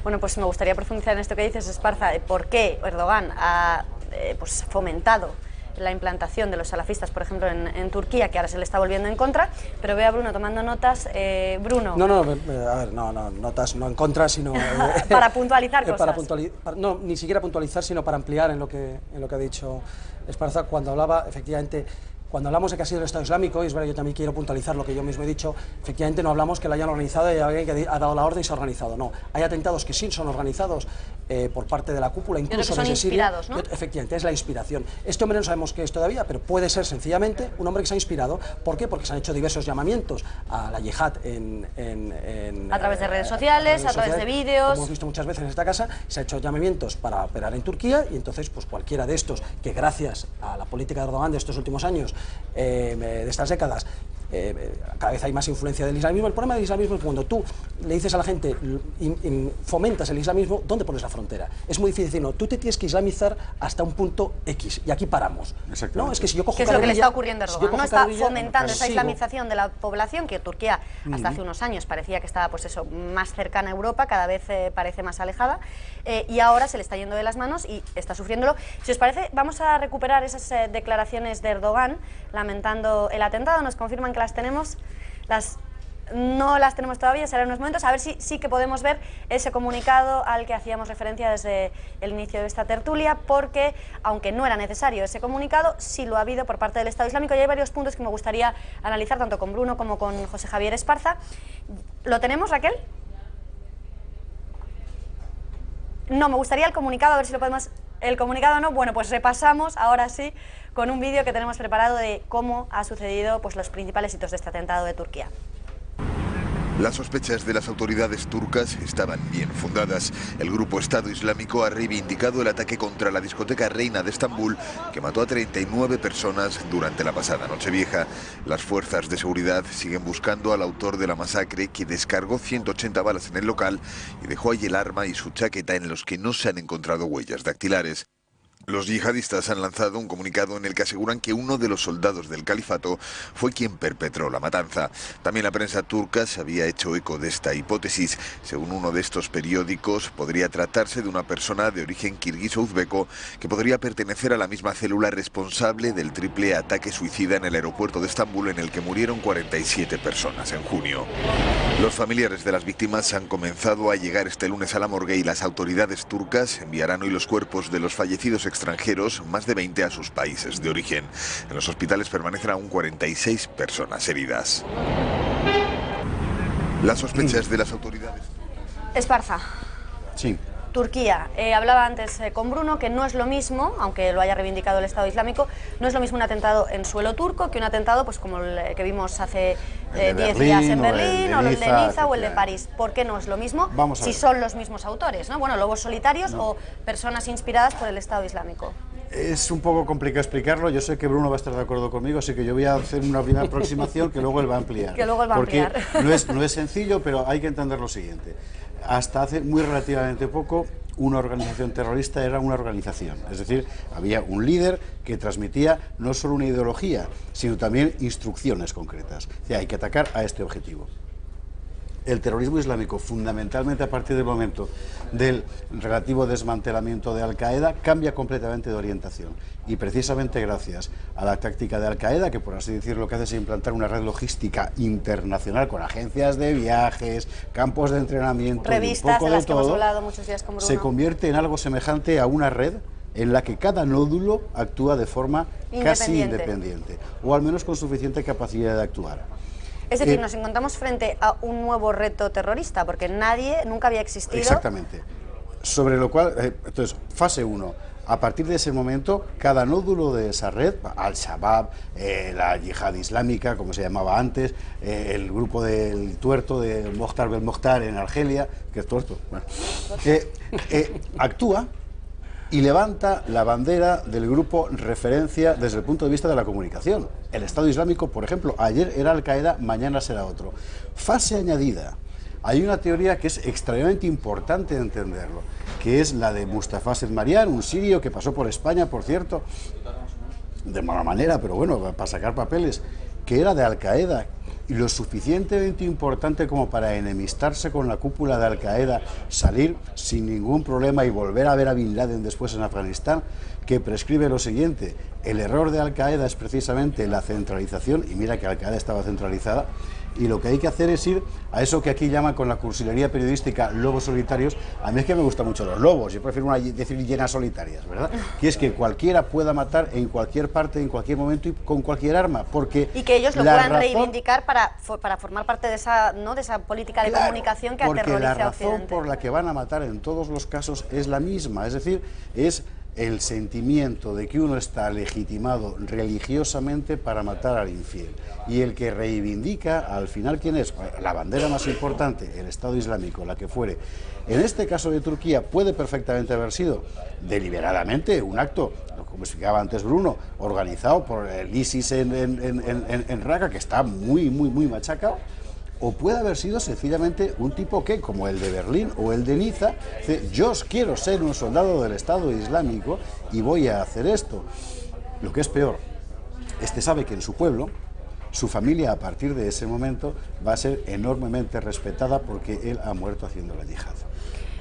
Bueno, pues me gustaría profundizar en esto que dices, Esparza, de por qué Erdogan ha pues fomentado la implantación de los salafistas, por ejemplo, en Turquía, que ahora se le está volviendo en contra, pero veo a Bruno tomando notas. Bruno. No, a ver, no, notas no en contra, sino... para puntualizar cosas. No, ni siquiera puntualizar, sino para ampliar en lo que ha dicho Esparza, cuando hablaba, efectivamente... Cuando hablamos de que ha sido el Estado Islámico, y es verdad, yo también quiero puntualizar lo que yo mismo he dicho, efectivamente no hablamos que lo hayan organizado y alguien que ha dado la orden y se ha organizado, no. Hay atentados que sí son organizados por parte de la cúpula, incluso desde Siria. ¿No? Efectivamente, es la inspiración. Este hombre no sabemos qué es todavía, pero puede ser sencillamente un hombre que se ha inspirado. ¿Por qué? Porque se han hecho diversos llamamientos a la yihad a través de redes sociales, a través de vídeos. Como hemos visto muchas veces en esta casa, se ha hecho llamamientos para operar en Turquía y entonces pues cualquiera de estos, que gracias a la política de Erdogan de estos últimos años, de estas décadas, cada vez hay más influencia del islamismo. El problema del islamismo es que cuando tú le dices a la gente, fomentas el islamismo, ¿dónde pones la frontera? Es muy difícil decir, no, tú te tienes que islamizar hasta un punto X, y aquí paramos. No, es que si yo cojo ¿Qué es lo que le está ocurriendo a Erdogan? No está fomentando esa islamización de la población, que Turquía hasta hace unos años parecía que estaba pues eso, más cercana a Europa, cada vez parece más alejada, y ahora se le está yendo de las manos y está sufriéndolo. Si os parece, vamos a recuperar esas declaraciones de Erdogan lamentando el atentado. Nos confirman que las tenemos, no las tenemos todavía, será en unos momentos, a ver si sí que podemos ver ese comunicado al que hacíamos referencia desde el inicio de esta tertulia, porque aunque no era necesario ese comunicado, sí lo ha habido por parte del Estado Islámico, y hay varios puntos que me gustaría analizar tanto con Bruno como con José Javier Esparza. ¿Lo tenemos, Raquel? No, me gustaría el comunicado, a ver si lo podemos... El comunicado no, bueno, pues repasamos ahora sí con un vídeo que tenemos preparado de cómo ha sucedido pues los principales hitos de este atentado de Turquía. Las sospechas de las autoridades turcas estaban bien fundadas. El grupo Estado Islámico ha reivindicado el ataque contra la discoteca Reina de Estambul, que mató a 39 personas durante la pasada Nochevieja. Las fuerzas de seguridad siguen buscando al autor de la masacre, que descargó 180 balas en el local y dejó allí el arma y su chaqueta, en los que no se han encontrado huellas dactilares. Los yihadistas han lanzado un comunicado en el que aseguran que uno de los soldados del califato fue quien perpetró la matanza. También la prensa turca se había hecho eco de esta hipótesis. Según uno de estos periódicos, podría tratarse de una persona de origen kirguiso-uzbeco que podría pertenecer a la misma célula responsable del triple ataque suicida en el aeropuerto de Estambul, en el que murieron 47 personas en junio. Los familiares de las víctimas han comenzado a llegar este lunes a la morgue, y las autoridades turcas enviarán hoy los cuerpos de los fallecidos extranjeros, más de 20, a sus países de origen. En los hospitales permanecen aún 46 personas heridas. Las sospechas de las autoridades... Esparza. Sí. Turquía. Hablaba antes con Bruno que no es lo mismo, aunque lo haya reivindicado el Estado Islámico, no es lo mismo un atentado en suelo turco que un atentado pues como el que vimos hace 10 días en Berlín, o el de Niza o el de París. ¿Por qué no es lo mismo si son los mismos autores, ¿no? Bueno, lobos solitarios o personas inspiradas por el Estado Islámico. Es un poco complicado explicarlo. Yo sé que Bruno va a estar de acuerdo conmigo, así que yo voy a hacer una primera aproximación que luego él va a ampliar. Que luego él va a ampliar. Porque no es sencillo, pero hay que entender lo siguiente. Hasta hace muy relativamente poco, una organización terrorista era una organización. Es decir, había un líder que transmitía no solo una ideología, sino también instrucciones concretas. O sea, hay que atacar a este objetivo. El terrorismo islámico, fundamentalmente a partir del momento del relativo desmantelamiento de Al-Qaeda, cambia completamente de orientación. Y precisamente gracias a la táctica de Al-Qaeda, que por así decirlo lo que hace es implantar una red logística internacional con agencias de viajes, campos de entrenamiento, revistas, y un poco de las todo, que hemos hablado muchos días con Bruno, se convierte en algo semejante a una red en la que cada nódulo actúa de forma casi independiente, o al menos con suficiente capacidad de actuar. Es decir, nos encontramos frente a un nuevo reto terrorista, porque nunca había existido... Exactamente. Sobre lo cual, entonces, fase 1. A partir de ese momento, cada nódulo de esa red, Al-Shabaab, la Yihad Islámica, como se llamaba antes, el grupo del tuerto de Mokhtar Belmokhtar en Argelia, que es tuerto, bueno, actúa y levanta la bandera del grupo referencia desde el punto de vista de la comunicación. El Estado Islámico, por ejemplo, ayer era Al-Qaeda, mañana será otro. Fase añadida. Hay una teoría que es extremadamente importante entenderlo, que es la de Mustafa Sedmarian, un sirio que pasó por España, por cierto, de mala manera, pero bueno, para sacar papeles, que era de Al-Qaeda, y lo suficientemente importante como para enemistarse con la cúpula de Al-Qaeda, salir sin ningún problema y volver a ver a Bin Laden después en Afganistán, que prescribe lo siguiente: el error de Al-Qaeda es precisamente la centralización, y mira que Al-Qaeda estaba centralizada, y lo que hay que hacer es ir a eso que aquí llaman con la cursilería periodística lobos solitarios. A mí es que me gustan mucho los lobos, yo prefiero decir llenas solitarias, ¿verdad? Que es que cualquiera pueda matar en cualquier parte, en cualquier momento y con cualquier arma, porque... Y que ellos lo puedan reivindicar para formar parte de esa, ¿no?, de esa política de comunicación que aterroriza a Occidente. Porque la razón por la que van a matar en todos los casos es la misma, es decir, es el sentimiento de que uno está legitimado religiosamente para matar al infiel. Y el que reivindica, al final, ¿quién es? La bandera más importante, el Estado Islámico, la que fuere. En este caso de Turquía puede perfectamente haber sido deliberadamente un acto, como explicaba antes Bruno, organizado por el ISIS en Raqqa, que está muy machacado. O puede haber sido sencillamente un tipo que, como el de Berlín o el de Niza, dice: yo quiero ser un soldado del Estado Islámico y voy a hacer esto. Lo que es peor, sabe que en su pueblo, su familia a partir de ese momento va a ser enormemente respetada porque él ha muerto haciendo la yihad.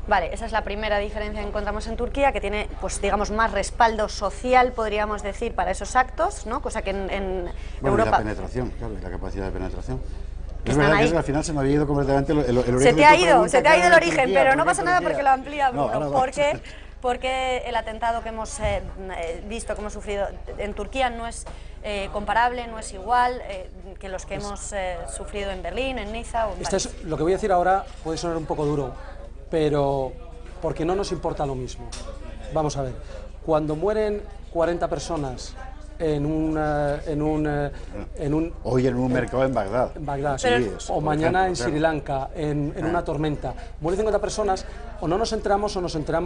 Vale, esa es la primera diferencia que encontramos en Turquía, que tiene, pues digamos, más respaldo social, podríamos decir, para esos actos, ¿no? Cosa que en Europa... Y la penetración, claro, y la capacidad de penetración. Es verdad que al final se me había ido completamente el origen. Se te ha ido el origen, pero no pasa nada porque lo amplía Bruno. No, porque el atentado que hemos visto, que hemos sufrido en Turquía no es comparable, no es igual que los que hemos sufrido en Berlín, en Niza o en París. Lo que voy a decir ahora puede sonar un poco duro, pero porque no nos importa lo mismo. Vamos a ver, cuando mueren 40 personas hoy en un mercado en Bagdad. En Bagdad, o mañana en Sri Lanka, en una tormenta. Mueren 50 personas, o no nos enteramos, no nos entra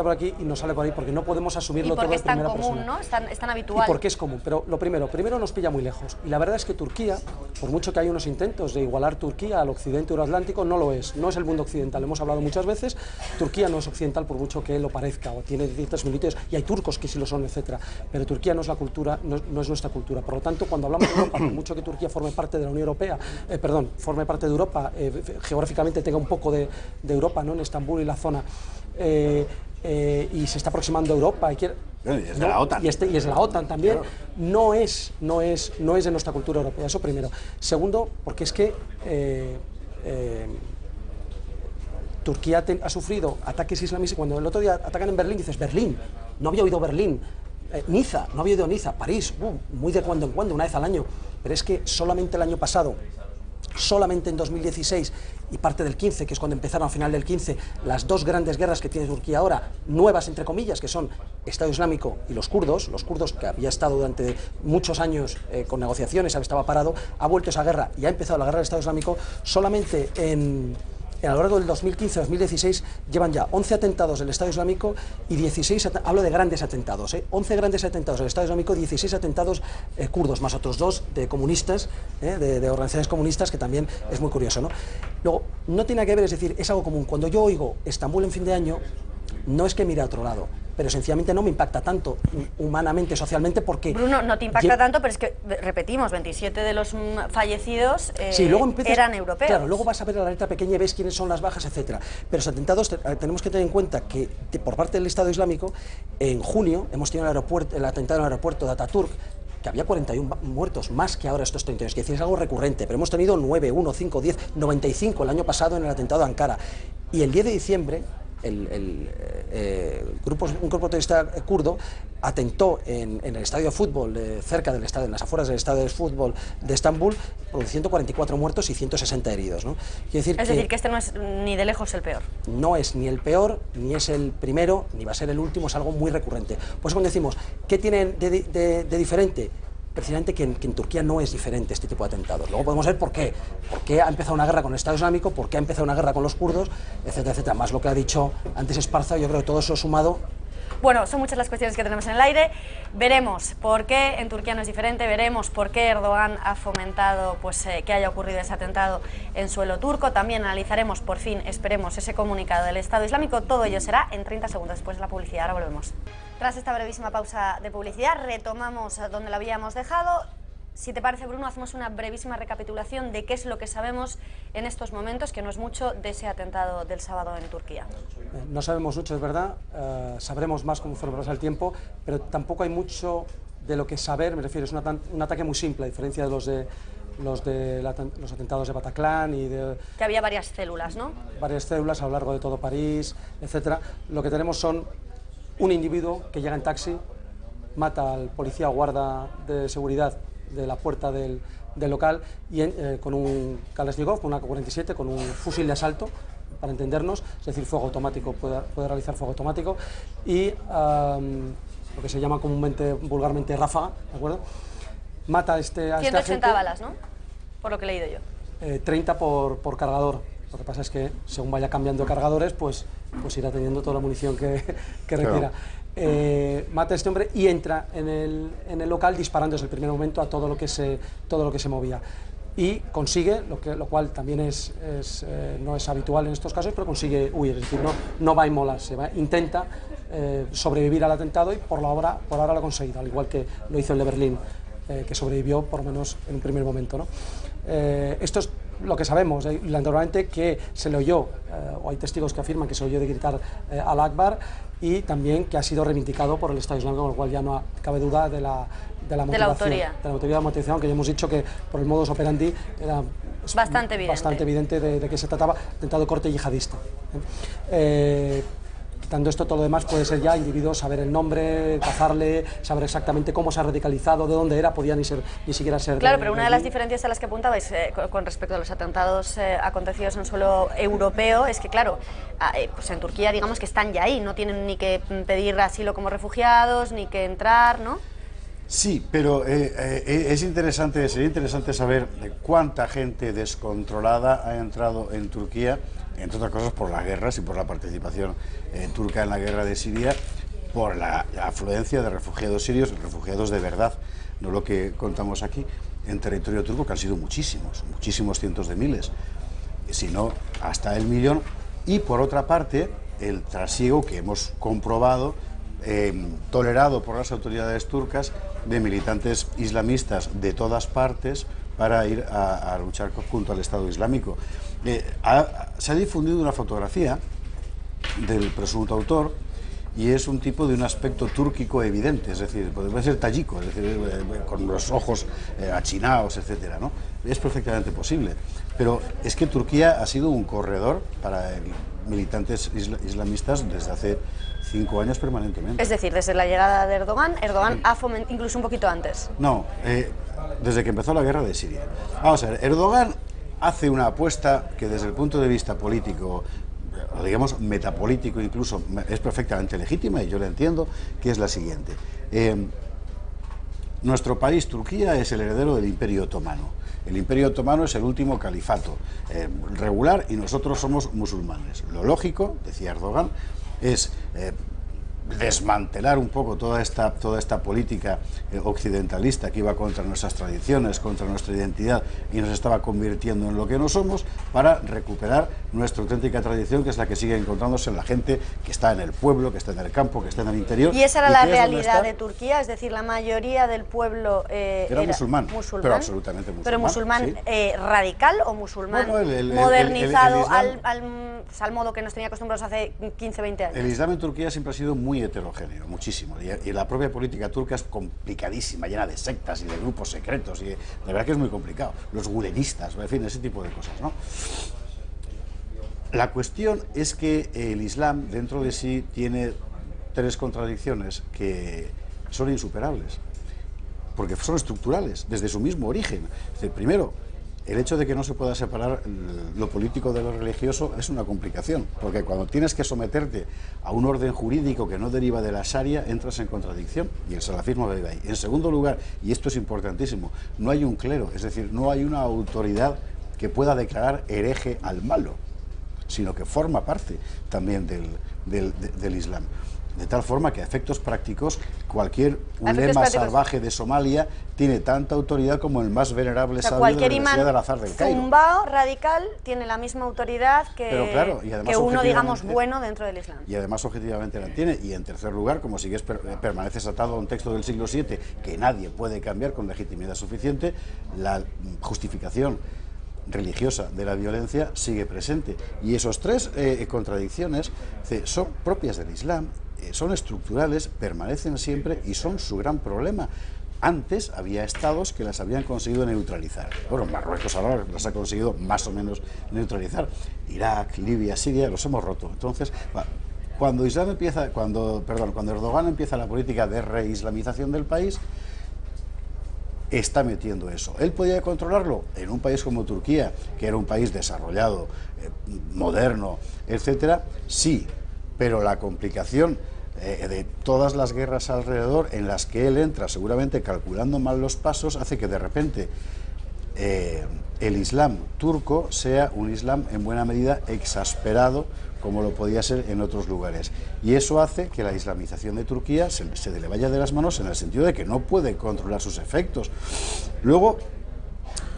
por aquí y nos sale por ahí, porque no podemos asumirlo todo en primera persona. Y porque es tan común, ¿no? Es tan habitual. Y porque es común, pero lo primero nos pilla muy lejos. Y la verdad es que Turquía, por mucho que hay unos intentos de igualar Turquía al occidente euroatlántico, no lo es. No es el mundo occidental, hemos hablado muchas veces. Turquía no es occidental por mucho que lo parezca, o tiene ciertas similitudes, y hay turcos que sí lo son, etcétera. Pero Turquía no es la cultura, no es nuestra cultura. Por lo tanto, cuando hablamos de Europa, por mucho que Turquía forme parte de la Unión Europea, forme parte de Europa, geográficamente tenga un poco de Europa, ¿no?, en Estambul y la zona, y se está aproximando a Europa, y es de la OTAN. Y es de la OTAN también, claro. no es de nuestra cultura europea, eso primero. Segundo, porque es que Turquía ha sufrido ataques islamistas. Cuando el otro día atacan en Berlín, dices: Berlín, no había oído Berlín. Niza, no había ido a Niza. París, muy de cuando en cuando, una vez al año. Pero es que solamente el año pasado, solamente en 2016 y parte del 15, que es cuando empezaron al final del 15, las dos grandes guerras que tiene Turquía ahora, nuevas entre comillas, que son Estado Islámico y los kurdos que había estado durante muchos años con negociaciones, estaba parado, ha vuelto esa guerra y ha empezado la guerra del Estado Islámico. Solamente a lo largo del 2015-2016 llevan ya 11 atentados del Estado Islámico y 16, hablo de grandes atentados, 11 grandes atentados del Estado Islámico, 16 atentados kurdos, más otros 2 de comunistas, de organizaciones comunistas, que también es muy curioso, ¿no? Luego, no tiene que ver, es decir, es algo común. Cuando yo oigo Estambul en fin de año, no es que mire a otro lado, pero sencillamente no me impacta tanto humanamente, socialmente, porque... Bruno, no te impacta tanto, pero es que, repetimos, 27 de los fallecidos luego eran europeos. Claro, luego vas a ver la letra pequeña y ves quiénes son las bajas, etcétera. Pero los atentados, tenemos que tener en cuenta que por parte del Estado Islámico, en junio hemos tenido el atentado en el aeropuerto de Ataturk, que había 41 muertos, más que ahora estos 32, que es algo recurrente, pero hemos tenido 9, 1, 5, 10, 95 el año pasado en el atentado de Ankara. Y el 10 de diciembre... un grupo terrorista kurdo atentó en el estadio de fútbol cerca del estadio, en las afueras del estadio de fútbol de Estambul, produciendo 44 muertos y 160 heridos, ¿no? Es decir, que este no es ni de lejos el peor. No es ni el peor, ni es el primero, ni va a ser el último, es algo muy recurrente. Pues cuando decimos, ¿qué tienen de diferente? Precisamente que en Turquía no es diferente este tipo de atentados. Luego podemos ver por qué ha empezado una guerra con el Estado Islámico, por qué ha empezado una guerra con los kurdos, etcétera, etcétera. Más lo que ha dicho antes Esparza, yo creo que todo eso sumado... Bueno, son muchas las cuestiones que tenemos en el aire. Veremos por qué en Turquía no es diferente, veremos por qué Erdogan ha fomentado que haya ocurrido ese atentado en suelo turco. También analizaremos, por fin, esperemos, ese comunicado del Estado Islámico. Todo ello será en 30 segundos después de la publicidad. Ahora volvemos. Tras esta brevísima pausa de publicidad, retomamos donde la habíamos dejado. si te parece, Bruno, hacemos una brevísima recapitulación de qué es lo que sabemos en estos momentos, que no es mucho, de ese atentado del sábado en Turquía. No sabemos mucho, es verdad, sabremos más conforme pasa el tiempo, pero tampoco hay mucho de lo que saber, me refiero, es un ataque muy simple, a diferencia de los atentados de Bataclan y de... Que había varias células, ¿no? Varias células a lo largo de todo París, etcétera. Lo que tenemos son un individuo que llega en taxi, mata al policía o guarda de seguridad de la puerta del local y con un Kalashnikov, con una AK-47, con un fusil de asalto, para entendernos, es decir, fuego automático, puede realizar fuego automático, y lo que se llama comúnmente, vulgarmente, ráfaga, ¿de acuerdo? Mata a este agente. 180 balas, ¿no? Por lo que he leído yo. 30 por cargador. Lo que pasa es que según vaya cambiando cargadores, pues irá teniendo toda la munición que requiera. Mata a este hombre y entra en el local disparando desde el primer momento a todo lo que se movía. Y consigue, lo cual también no es habitual en estos casos, pero consigue huir, es decir, no va a inmolarse, intenta sobrevivir al atentado y por ahora lo ha conseguido, al igual que lo hizo el de Berlín, que sobrevivió por lo menos en un primer momento, ¿no? Esto es lo que sabemos, naturalmente que se le oyó, o hay testigos que afirman que se le oyó de gritar al Akbar, y también que ha sido reivindicado por el Estado Islámico, con lo cual ya no cabe duda de la motivación, de la autoría de la motivación, que ya hemos dicho que por el modus operandi era bastante evidente de que se trataba de atentado de corte yihadista. Quitando esto, todo lo demás puede ser ya individuos, saber el nombre, cazarle, saber exactamente cómo se ha radicalizado, de dónde era, podía ni siquiera ser... Claro, pero una de las diferencias a las que apuntabais con respecto a los atentados acontecidos en suelo europeo es que, claro, pues en Turquía digamos que están ya ahí, no tienen ni que pedir asilo como refugiados, ni que entrar, ¿no? Sí, pero sería interesante saber de cuánta gente descontrolada ha entrado en Turquía, entre otras cosas por las guerras y por la participación turca en la guerra de Siria, por la afluencia de refugiados sirios, refugiados de verdad, no lo que contamos aquí, en territorio turco, que han sido muchísimos cientos de miles, sino hasta el millón. Y por otra parte, el trasiego que hemos comprobado, tolerado por las autoridades turcas, de militantes islamistas de todas partes para ir a luchar junto al Estado Islámico. Se ha difundido una fotografía del presunto autor y es un tipo de un aspecto túrquico evidente, es decir, puede ser tayico, es decir, con los ojos achinados, etcétera, ¿no? Es perfectamente posible, pero es que Turquía ha sido un corredor para militantes islamistas desde hace 5 años permanentemente. Es decir, desde la llegada de Erdogan ha fomentado, incluso un poquito antes. No, desde que empezó la guerra de Siria. Vamos a ver, Erdogan hace una apuesta que desde el punto de vista político, o digamos metapolítico incluso, es perfectamente legítima y yo la entiendo, que es la siguiente. Nuestro país, Turquía, es el heredero del Imperio Otomano. El Imperio Otomano es el último califato regular y nosotros somos musulmanes. Lo lógico, decía Erdogan, es desmantelar un poco toda esta política occidentalista que iba contra nuestras tradiciones, contra nuestra identidad y nos estaba convirtiendo en lo que no somos, para recuperar nuestra auténtica tradición, que es la que sigue encontrándose en la gente que está en el pueblo, que está en el campo, que está en el interior. ¿Y esa era la realidad de Turquía? Es decir, la mayoría del pueblo era musulmán, pero absolutamente musulmán. ¿Pero musulmán sí. Radical o musulmán modernizado al modo que nos tenía acostumbrados hace 15, 20 años? El Islam en Turquía siempre ha sido muy heterogéneo, muchísimo, y la propia política turca es complicadísima, llena de sectas y de grupos secretos, y de verdad que es muy complicado, los gulenistas, en fin, ese tipo de cosas, ¿no? La cuestión es que el Islam dentro de sí tiene 3 contradicciones que son insuperables, porque son estructurales, desde su mismo origen. Es decir, primero, el hecho de que no se pueda separar lo político de lo religioso es una complicación, porque cuando tienes que someterte a un orden jurídico que no deriva de la Sharia, entras en contradicción, y el salafismo vive ahí. En segundo lugar, y esto es importantísimo, no hay un clero, es decir, no hay una autoridad que pueda declarar hereje al malo, sino que forma parte también del Islam. De tal forma que a efectos prácticos, cualquier ulema salvaje de Somalia tiene tanta autoridad como el más venerable sabio de la Universidad de Al-Azhar del Cairo. Zumbao radical tiene la misma autoridad que, pero claro, y además, que uno, digamos, bueno dentro del Islam. Y además objetivamente la tiene. Y en tercer lugar, como sigues permaneces atado a un texto del siglo VII que nadie puede cambiar con legitimidad suficiente, la justificación religiosa de la violencia sigue presente. Y esos tres contradicciones son propias del Islam, son estructurales, permanecen siempre y son su gran problema. Antes había estados que las habían conseguido neutralizar. Bueno, Marruecos ahora las ha conseguido más o menos neutralizar. Irak, Libia, Siria, los hemos roto. Entonces, cuando Erdogan empieza la política de reislamización del país, está metiendo eso. ¿Él podía controlarlo? En un país como Turquía, que era un país desarrollado, moderno, etcétera, sí, pero la complicación de todas las guerras alrededor en las que él entra, seguramente calculando mal los pasos, hace que de repente el Islam turco sea un Islam en buena medida exasperado, como lo podía ser en otros lugares. Y eso hace que la islamización de Turquía se le vaya de las manos en el sentido de que no puede controlar sus efectos. Luego,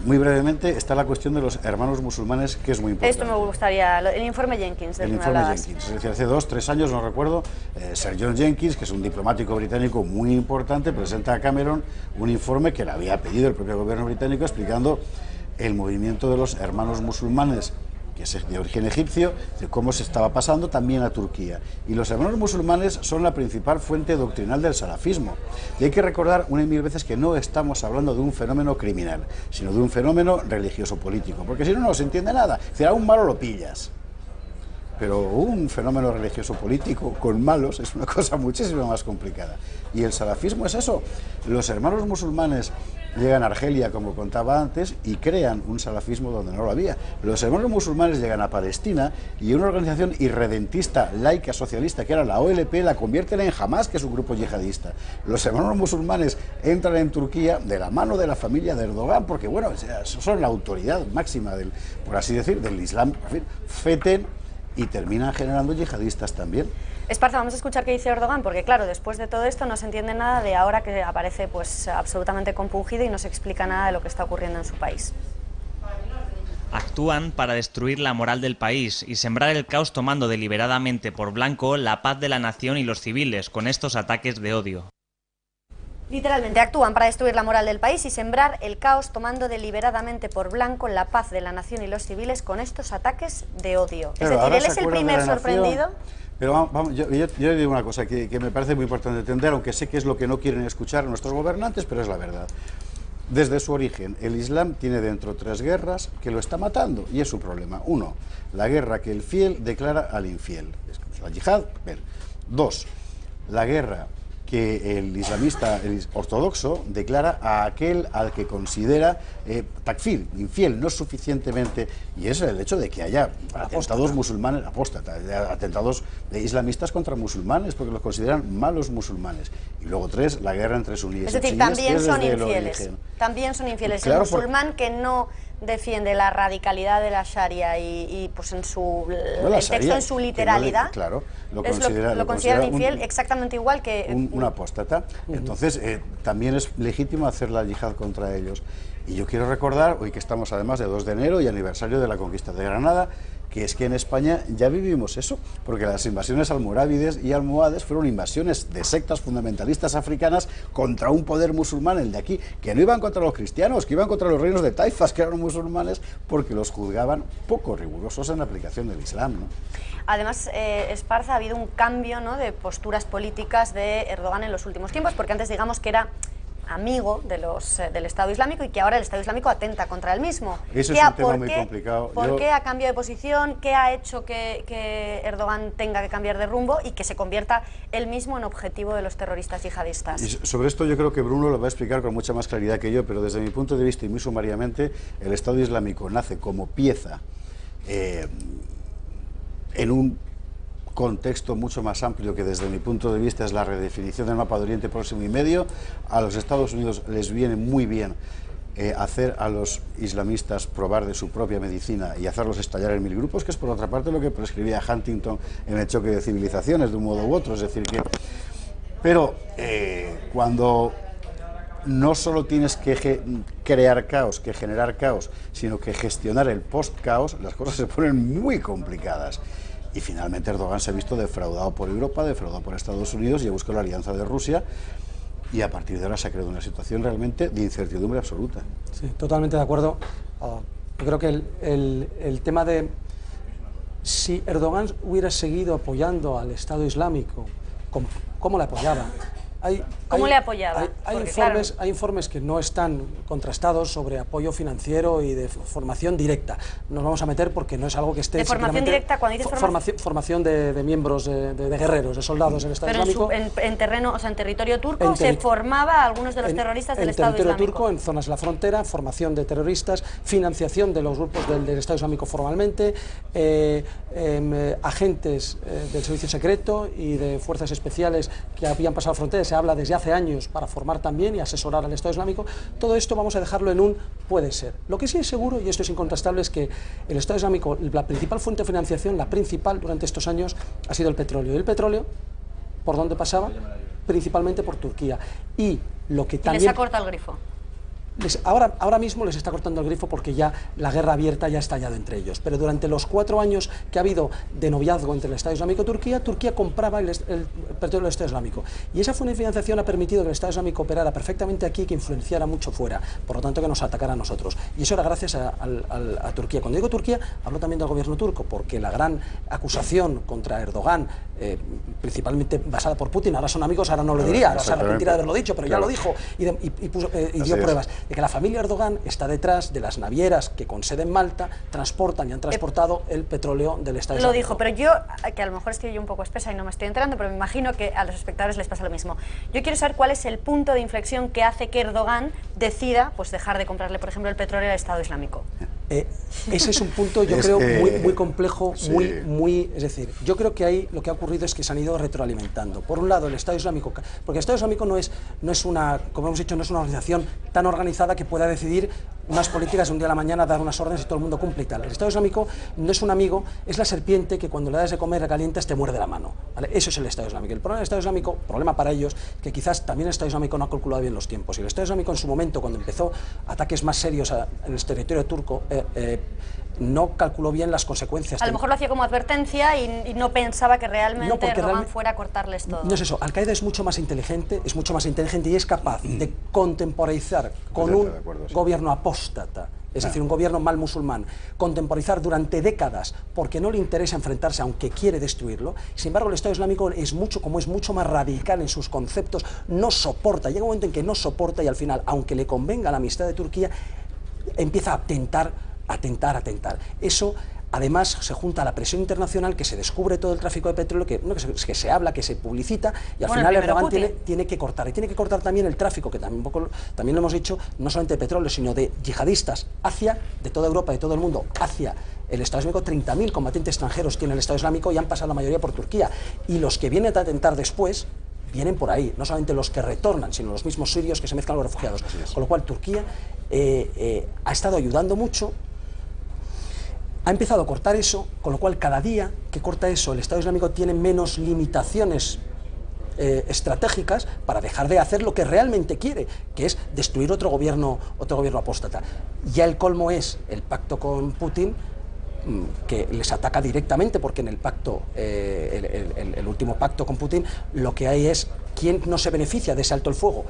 muy brevemente, está la cuestión de los hermanos musulmanes, que es muy importante. Esto me gustaría, el informe Jenkins. El informe Jenkins, es decir, hace 2 o 3 años, no recuerdo, Sir John Jenkins, que es un diplomático británico muy importante, presenta a Cameron un informe que le había pedido el propio gobierno británico, explicando el movimiento de los hermanos musulmanes, que es de origen egipcio, de cómo se estaba pasando también a Turquía. Y los hermanos musulmanes son la principal fuente doctrinal del salafismo. Y hay que recordar una y mil veces que no estamos hablando de un fenómeno criminal, sino de un fenómeno religioso-político, porque si no, no se entiende nada. Es decir, a un malo lo pillas. Pero un fenómeno religioso-político con malos es una cosa muchísimo más complicada. Y el salafismo es eso. Los hermanos musulmanes llegan a Argelia, como contaba antes, y crean un salafismo donde no lo había. Los hermanos musulmanes llegan a Palestina y una organización irredentista, laica, socialista, que era la OLP, la convierten en Hamas, que es un grupo yihadista. Los hermanos musulmanes entran en Turquía de la mano de la familia de Erdogan, porque, bueno, son la autoridad máxima, por así decir, del Islam, en fin, feten, y terminan generando yihadistas también. Esparza, vamos a escuchar qué dice Erdogan, porque claro, después de todo esto no se entiende nada de ahora que aparece pues absolutamente compungido y no se explica nada de lo que está ocurriendo en su país. Actúan para destruir la moral del país y sembrar el caos, tomando deliberadamente por blanco la paz de la nación y los civiles con estos ataques de odio. Literalmente, actúan para destruir la moral del país y sembrar el caos, tomando deliberadamente por blanco la paz de la nación y los civiles con estos ataques de odio. Pero es decir, él es el primer sorprendido. Pero vamos, yo le digo una cosa que me parece muy importante entender, aunque sé que es lo que no quieren escuchar nuestros gobernantes, pero es la verdad. Desde su origen, el Islam tiene dentro 3 guerras que lo está matando, y es su problema. 1, la guerra que el fiel declara al infiel, es la yihad. 2, la guerra que el islamista, el ortodoxo, declara a aquel al que considera takfir, infiel, no suficientemente, y es el hecho de que haya atentados musulmanes, atentados islamistas contra musulmanes, porque los consideran malos musulmanes. Y luego 3, la guerra entre suníes y chiíes. Es decir, también son infieles. También son infieles. Claro, el musulmán que no defiende la radicalidad de la Sharia y pues en su el texto en su literalidad, claro, lo consideran infiel exactamente igual que un apóstata. Entonces también es legítimo hacer la yihad contra ellos. Y yo quiero recordar, hoy que estamos además de 2 de enero y aniversario de la conquista de Granada, que es que en España ya vivimos eso, porque las invasiones almorávides y almohades fueron invasiones de sectas fundamentalistas africanas contra un poder musulmán, el de aquí, que no iban contra los cristianos, que iban contra los reinos de taifas, que eran musulmanes, porque los juzgaban poco rigurosos en la aplicación del Islam, ¿no? Además, Esparza, ha habido un cambio, ¿no?, de posturas políticas de Erdogan en los últimos tiempos, porque antes digamos que era amigo de del Estado Islámico y que ahora el Estado Islámico atenta contra él mismo. Eso es un tema muy complicado. ¿Por qué ha cambiado de posición? ¿Qué ha hecho que Erdogan tenga que cambiar de rumbo y que se convierta él mismo en objetivo de los terroristas yihadistas? Y sobre esto yo creo que Bruno lo va a explicar con mucha más claridad que yo, pero desde mi punto de vista y muy sumariamente, el Estado Islámico nace como pieza en un contexto mucho más amplio que desde mi punto de vista es la redefinición del mapa de Oriente Próximo y Medio. A los Estados Unidos les viene muy bien hacer a los islamistas probar de su propia medicina y hacerlos estallar en 1000 grupos, que es por otra parte lo que prescribía Huntington en El choque de civilizaciones, de un modo u otro. Es decir, que... Pero cuando no solo tienes que crear caos, que generar caos, sino que gestionar el post-caos, las cosas se ponen muy complicadas. Y finalmente Erdogan se ha visto defraudado por Europa, defraudado por Estados Unidos y ha buscado la alianza de Rusia. Y a partir de ahora se ha creado una situación realmente de incertidumbre absoluta. Sí, totalmente de acuerdo. Yo creo que el tema de si Erdogan hubiera seguido apoyando al Estado Islámico, ¿cómo le apoyaba? ¿Cómo le apoyaba? Hay informes que no están contrastados sobre apoyo financiero y de formación directa. No nos vamos a meter porque no es algo que esté... ¿De formación directa? Cuando dices formación de miembros, de guerreros, de soldados del Estado Islámico. Pero en terreno, o sea, en territorio turco, se formaba a algunos de los terroristas del Estado Islámico. En territorio turco, en zonas de la frontera, formación de terroristas, financiación de los grupos del Estado Islámico formalmente, agentes del servicio secreto y de fuerzas especiales que habían pasado fronteras. Se habla desde hace años para formar también y asesorar al Estado Islámico. Todo esto vamos a dejarlo en un puede ser. Lo que sí es seguro, y esto es incontrastable, es que el Estado Islámico, la principal fuente de financiación, la principal durante estos años, ha sido el petróleo. ¿Y el petróleo por dónde pasaba? Principalmente por Turquía. Y lo que también... ¿Les ha cortado el grifo? Ahora mismo les está cortando el grifo porque ya la guerra abierta ya ha estallado entre ellos, pero durante los 4 años que ha habido de noviazgo entre el Estado Islámico y Turquía, Turquía compraba el petróleo del Estado Islámico, y esa fuente de financiación ha permitido que el Estado Islámico operara perfectamente aquí y que influenciara mucho fuera, por lo tanto que nos atacara a nosotros, y eso era gracias a Turquía. Cuando digo Turquía, hablo también del gobierno turco, porque la gran acusación contra Erdogan, principalmente basada por Putin, ahora son amigos, ahora no lo diría, ahora se arrepentirá de haberlo dicho, pero ya lo dijo y dio pruebas de que la familia Erdogan está detrás de las navieras que con sede en Malta transportan y han transportado el petróleo del Estado Islámico. Lo dijo, pero yo, que a lo mejor estoy yo un poco espesa y no me estoy enterando, pero me imagino que a los espectadores les pasa lo mismo. Yo quiero saber cuál es el punto de inflexión que hace que Erdogan decida pues dejar de comprarle, por ejemplo, el petróleo al Estado Islámico. Ese es un punto, yo creo, muy complejo, sí. Es decir, yo creo que ahí lo que ha ocurrido es que se han ido retroalimentando. Por un lado, el Estado Islámico, porque el Estado Islámico no es una, como hemos dicho, no es una organización tan organizada que pueda decidir unas políticas de un día a la mañana, dar unas órdenes y todo el mundo cumple y tal. El Estado Islámico no es un amigo, es la serpiente que cuando le das de comer, la calientas, te muerde la mano, ¿vale? Eso es el Estado Islámico. El problema del Estado Islámico, problema para ellos, que quizás también el Estado Islámico no ha calculado bien los tiempos. Y el Estado Islámico en su momento, cuando empezó ataques más serios en el territorio turco, no calculó bien las consecuencias. A lo mejor lo hacía como advertencia y no pensaba que realmente Erdogan fuera a cortarles todo. No es eso, Al-Qaeda es mucho más inteligente y es capaz de contemporizar con un gobierno apóstata, es decir, un gobierno mal musulmán, contemporizar durante décadas porque no le interesa enfrentarse, aunque quiere destruirlo. Sin embargo, el Estado Islámico es mucho más radical en sus conceptos, no soporta, llega un momento en que no soporta y al final, aunque le convenga la amistad de Turquía, empieza a atentar. Eso, además, se junta a la presión internacional, que se descubre todo el tráfico de petróleo, que se habla, que se publicita, y al final Erdogan tiene que cortar. Y tiene que cortar también el tráfico, que también lo hemos dicho, no solamente de petróleo, sino de yihadistas de toda Europa, de todo el mundo, hacia el Estado Islámico. 30.000 combatientes extranjeros tiene el Estado Islámico y han pasado la mayoría por Turquía. Y los que vienen a atentar después vienen por ahí, no solamente los que retornan, sino los mismos sirios que se mezclan con los refugiados. Con lo cual Turquía ha estado ayudando mucho. Ha empezado a cortar eso, con lo cual cada día que corta eso, el Estado Islámico tiene menos limitaciones estratégicas para dejar de hacer lo que realmente quiere, que es destruir otro gobierno apóstata. Ya el colmo es el pacto con Putin, que les ataca directamente, porque en el pacto, el último pacto con Putin, lo que hay es quién no se beneficia de ese alto el fuego.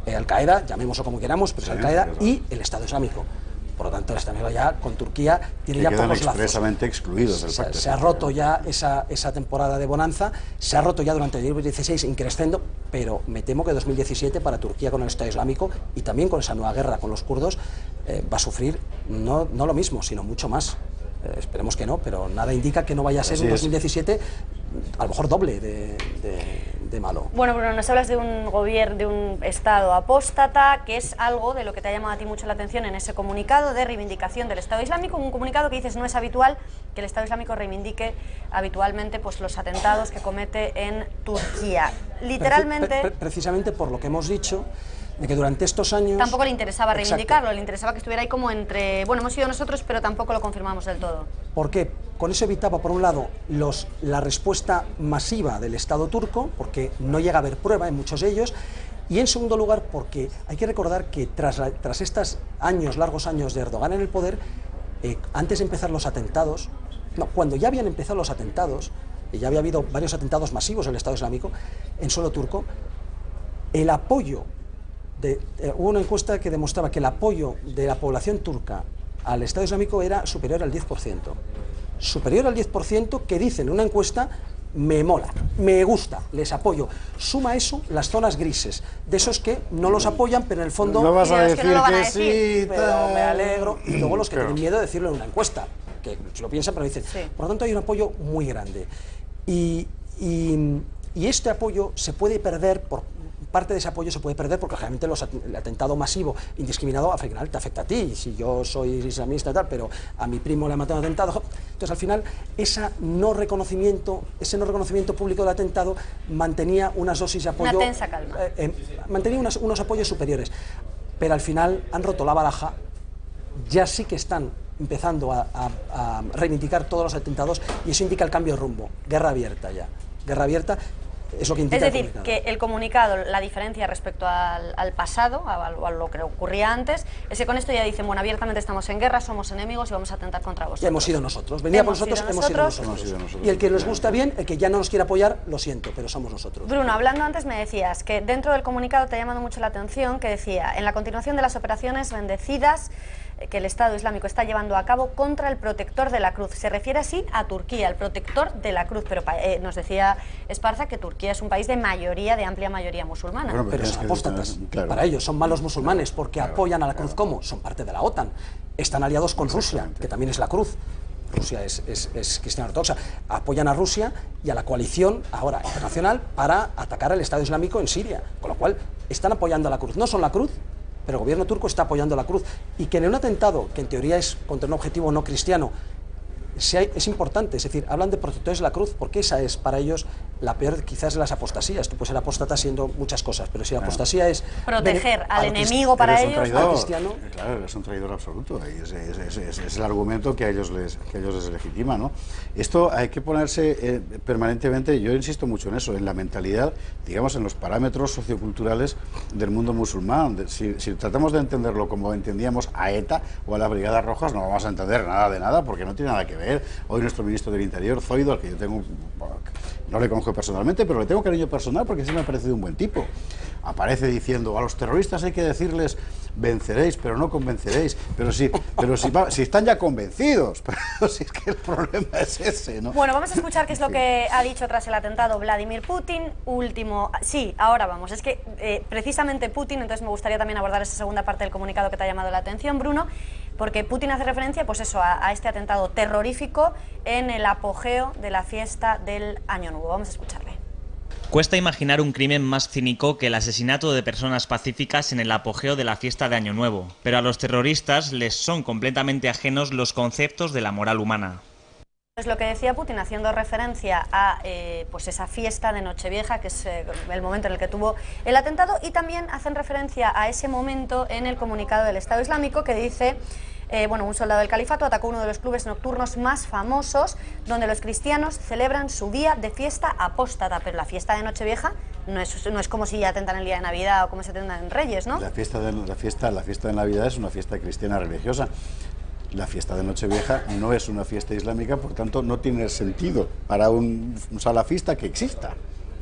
Al-Qaeda, llamémoslo como queramos, pero es Al-Qaeda y el Estado Islámico. Por lo tanto, el Estado Islámico ya con Turquía tiene ya pocos lazos. Expresamente excluidos del pacto. Se ha roto ya esa temporada de bonanza, se ha roto ya durante el 2016 increscendo, pero me temo que 2017 para Turquía con el Estado Islámico y también con esa nueva guerra con los kurdos va a sufrir no lo mismo, sino mucho más. Esperemos que no, pero nada indica que no vaya a ser un 2017 a lo mejor doble de malo. Bueno, Bruno, nos hablas de un gobierno, de un Estado apóstata, que es algo de lo que te ha llamado a ti mucho la atención en ese comunicado de reivindicación del Estado Islámico, un comunicado que dices no es habitual que el Estado Islámico reivindique habitualmente pues los atentados que comete en Turquía. Literalmente... Precisamente por lo que hemos dicho, de que durante estos años... Tampoco le interesaba reivindicarlo, Exacto. le interesaba que estuviera ahí como entre, bueno, hemos sido nosotros, pero tampoco lo confirmamos del todo. ¿Por qué? Con eso evitaba, por un lado, la respuesta masiva del Estado turco, porque no llega a haber prueba en muchos de ellos, y en segundo lugar, porque hay que recordar que tras estos largos años de Erdogan en el poder, antes de empezar los atentados, cuando ya habían empezado los atentados, y ya había habido varios atentados masivos en el Estado Islámico, en suelo turco, el apoyo, hubo una encuesta que demostraba que el apoyo de la población turca al Estado Islámico era superior al 10%. Superior al 10%, que dicen en una encuesta, me mola, me gusta, les apoyo. Suma eso las zonas grises, de esos que no los apoyan, pero en el fondo... No vas a decir que no lo van a que decir, sí, pero me alegro. Y luego los que tienen miedo de decirlo en una encuesta, que si lo piensan, pero dicen... Sí. Por lo tanto, hay un apoyo muy grande. Y este apoyo se puede perder parte de ese apoyo se puede perder porque realmente el atentado masivo indiscriminado te afecta a ti. Si yo soy islamista y tal, pero a mi primo le ha matado un atentado, entonces al final ese no reconocimiento público del atentado mantenía unas dosis de apoyo, una tensa calma, mantenía unos apoyos superiores, pero al final han roto la baraja, ya sí que están empezando a reivindicar todos los atentados y eso indica el cambio de rumbo, guerra abierta ya, guerra abierta. Es lo que indica es decir, que el comunicado, la diferencia respecto al pasado, a lo que ocurría antes, es que con esto ya dicen, bueno, abiertamente estamos en guerra, somos enemigos y vamos a atentar contra vosotros. Ya hemos sido nosotros, venía por nosotros, hemos sido nosotros. Y el que les gusta bien, el que ya no nos quiere apoyar, lo siento, pero somos nosotros. Bruno, hablando antes me decías que dentro del comunicado te ha llamado mucho la atención, que decía, en la continuación de las operaciones bendecidas que el Estado Islámico está llevando a cabo contra el protector de la cruz. Se refiere así a Turquía, el protector de la cruz, pero nos decía Esparza que Turquía es un país de amplia mayoría musulmana. Bueno, pero son apóstatas, claro. Para ellos son malos musulmanes porque apoyan a la cruz. ¿Cómo? Son parte de la OTAN, están aliados con Rusia, que también es la cruz. Rusia es cristiana ortodoxa, apoyan a Rusia y a la coalición ahora internacional para atacar al Estado Islámico en Siria, con lo cual están apoyando a la cruz, no son la cruz, pero el gobierno turco está apoyando a la cruz, y que en un atentado, que en teoría es contra un objetivo no cristiano, es importante, es decir, hablan de protectores de la cruz, porque esa es para ellos la peor quizás de las apostasías. Tú puedes ser apóstata siendo muchas cosas, pero si la apostasía es... proteger al enemigo para ellos... Al cristiano... Claro, es un traidor absoluto, es el argumento que a ellos les legitima, ¿no? Esto hay que ponerse permanentemente, yo insisto mucho en eso, en la mentalidad, digamos, en los parámetros socioculturales del mundo musulmán. Si tratamos de entenderlo como entendíamos a ETA o a las Brigadas Rojas, no vamos a entender nada de nada, porque no tiene nada que ver. Hoy nuestro ministro del Interior, Zoido, al que yo tengo, no le conozco personalmente, pero le tengo cariño personal porque sí me ha parecido un buen tipo, aparece diciendo, a los terroristas hay que decirles venceréis, pero no convenceréis, pero si están ya convencidos, pero si es que el problema es ese, ¿no? Bueno, vamos a escuchar qué es lo que ha dicho tras el atentado Vladimir Putin. Ahora vamos, es que precisamente Putin, entonces me gustaría también abordar esa segunda parte del comunicado que te ha llamado la atención, Bruno, porque Putin hace referencia, pues eso, a este atentado terrorífico en el apogeo de la fiesta del Año Nuevo. Vamos a escucharle. Cuesta imaginar un crimen más cínico que el asesinato de personas pacíficas en el apogeo de la fiesta de Año Nuevo, pero a los terroristas les son completamente ajenos los conceptos de la moral humana. Es lo que decía Putin, haciendo referencia a pues esa fiesta de Nochevieja, que es el momento en el que tuvo el atentado, y también hacen referencia a ese momento en el comunicado del Estado Islámico que dice... un soldado del califato atacó uno de los clubes nocturnos más famosos donde los cristianos celebran su día de fiesta apóstata, pero la fiesta de Nochevieja no es como si atentan el día de Navidad o como se atentan en Reyes, ¿no? La fiesta de Navidad es una fiesta cristiana religiosa. La fiesta de Nochevieja no es una fiesta islámica, por tanto no tiene sentido para un salafista que exista.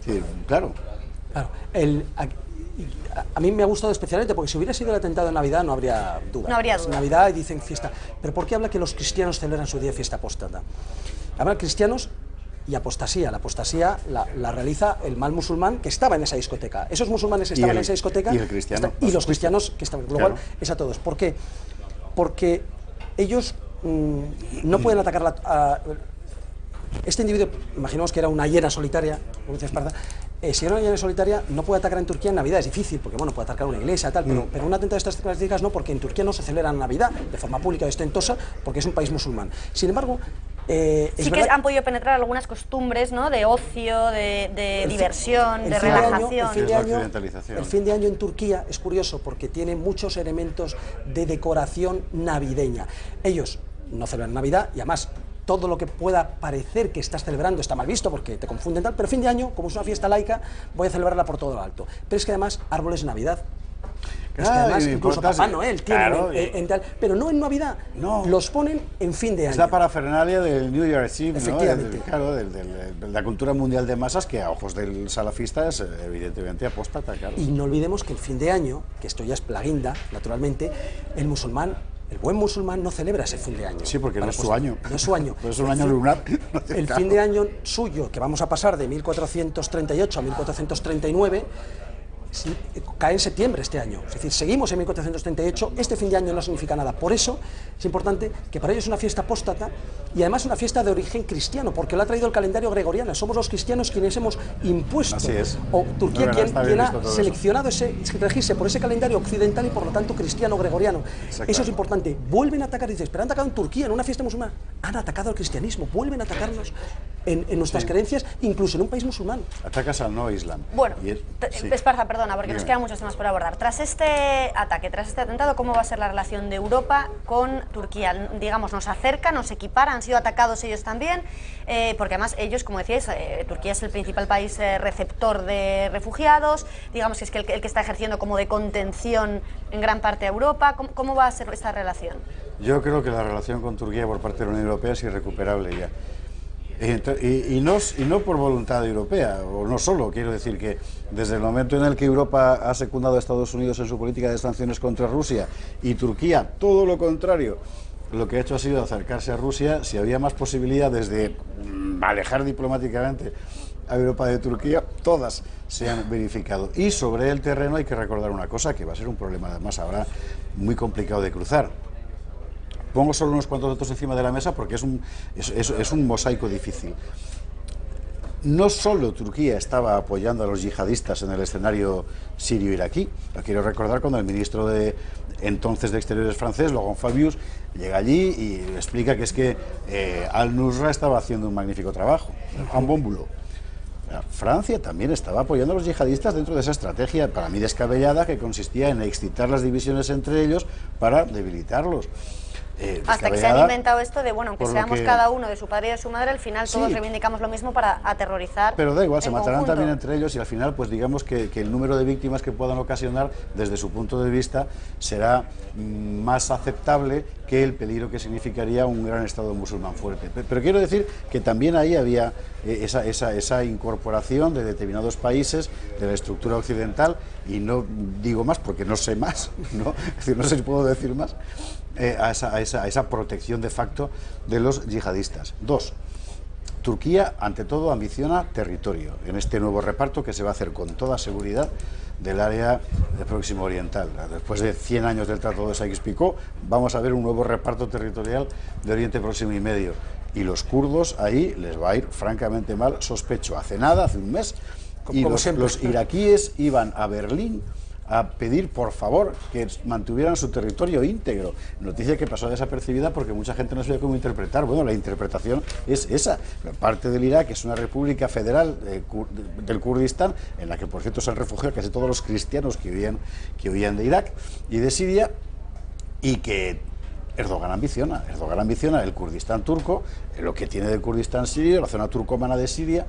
Sí, claro. Claro. A mí me ha gustado especialmente porque si hubiera sido el atentado de Navidad no habría duda. No habría duda. Es Navidad y dicen fiesta. Pero ¿por qué habla que los cristianos celebran su día de fiesta apóstata? Hablan cristianos y apostasía. La apostasía la realiza el mal musulmán que estaba en esa discoteca. Esos musulmanes que estaban en esa discoteca... Y el cristiano. Y los cristianos que estaban... Lo cual es a todos. ¿Por qué? Porque ellos no pueden atacar este individuo, imaginemos que era una hiena solitaria, como dice Esparza, si era una hiena solitaria no puede atacar en Turquía en Navidad, es difícil, porque bueno, puede atacar una iglesia, tal, pero un atentado de estas características no, porque en Turquía no se celebra Navidad de forma pública y ostentosa, porque es un país musulmán. Sin embargo, Sí que han podido penetrar algunas costumbres, ¿no? De ocio, de diversión, de relajación. El fin de año en Turquía es curioso porque tiene muchos elementos de decoración navideña. Ellos no celebran Navidad y además todo lo que pueda parecer que estás celebrando está mal visto porque te confunden tal, pero fin de año, como es una fiesta laica, voy a celebrarla por todo lo alto. Pero es que además árboles de Navidad. Es que además incluso Papá Noel tiene pero no en Navidad, los ponen en fin de año. Es la parafernalia del New Year's Eve, efectivamente, ¿no? Claro, de la cultura mundial de masas que a ojos del salafista es evidentemente apóstata, claro. Y no olvidemos que el fin de año, que esto ya es plaguinda, naturalmente, el buen musulmán no celebra ese fin de año. Sí, porque no es su año. No es su año. Pues es un año lunar. El fin de año suyo, que vamos a pasar de 1438 a 1439, cae en septiembre este año, es decir, seguimos en 1438, este fin de año no significa nada, por eso es importante que para ellos es una fiesta apóstata y además una fiesta de origen cristiano, porque lo ha traído el calendario gregoriano, somos los cristianos quienes hemos impuesto, o Turquía quien ha seleccionado regirse por ese calendario occidental y por lo tanto cristiano gregoriano, eso es importante, vuelven a atacar, dices, pero han atacado en Turquía, en una fiesta musulmana, han atacado al cristianismo, vuelven a atacarnos en nuestras creencias, incluso en un país musulmán. Atacas al no islam. Bueno, Esparza, perdona, porque nos quedan muchos temas por abordar. Tras este ataque, tras este atentado, ¿cómo va a ser la relación de Europa con Turquía? Digamos, ¿nos acerca, nos equipara? ¿Han sido atacados ellos también? Porque además ellos, como decíais, Turquía es el principal país receptor de refugiados, digamos que es el que está ejerciendo como de contención en gran parte a Europa. ¿Cómo va a ser esta relación? Yo creo que la relación con Turquía por parte de la Unión Europea es irrecuperable ya. Y no por voluntad europea, o no solo, quiero decir que desde el momento en el que Europa ha secundado a Estados Unidos en su política de sanciones contra Rusia y Turquía, todo lo contrario, lo que ha hecho ha sido acercarse a Rusia, si había más posibilidades de alejar diplomáticamente a Europa de Turquía, todas se han verificado. Y sobre el terreno hay que recordar una cosa, que va a ser un problema además ahora muy complicado de cruzar. Pongo solo unos cuantos datos encima de la mesa porque es un mosaico difícil. No solo Turquía estaba apoyando a los yihadistas en el escenario sirio-iraquí, lo quiero recordar cuando el ministro de entonces de Exteriores francés, Laurent Fabius, llega allí y le explica que es que Al-Nusra estaba haciendo un magnífico trabajo, un bon boulot. Francia también estaba apoyando a los yihadistas dentro de esa estrategia, para mí descabellada, que consistía en excitar las divisiones entre ellos para debilitarlos. Hasta que se han inventado esto de, bueno, aunque seamos cada uno de su padre y de su madre, al final todos reivindicamos lo mismo para aterrorizar. Pero da igual, se matarán también entre ellos y al final, pues digamos que el número de víctimas que puedan ocasionar, desde su punto de vista, será más aceptable que el peligro que significaría un gran Estado musulmán fuerte. Pero quiero decir que también ahí había esa incorporación de determinados países de la estructura occidental, y no digo más porque no sé más, ¿no? Es decir, no sé si puedo decir más, a esa protección de facto de los yihadistas. Dos, Turquía, ante todo, ambiciona territorio en este nuevo reparto que se va a hacer con toda seguridad del área de Próximo Oriental. Después de 100 años del Tratado de Sykes-Picot, vamos a ver un nuevo reparto territorial de Oriente Próximo y Medio. Y los kurdos ahí les va a ir francamente mal, sospecho. Hace un mes, y los iraquíes iban a Berlín a pedir por favor que mantuvieran su territorio íntegro, noticia que pasó desapercibida porque mucha gente no sabía cómo interpretar. Bueno, la interpretación es esa. La parte del Irak es una república federal del Kurdistán, en la que por cierto se han refugiado casi todos los cristianos que huían de Irak y de Siria, y que Erdogan ambiciona el Kurdistán turco, lo que tiene del Kurdistán sirio, la zona turcomana de Siria,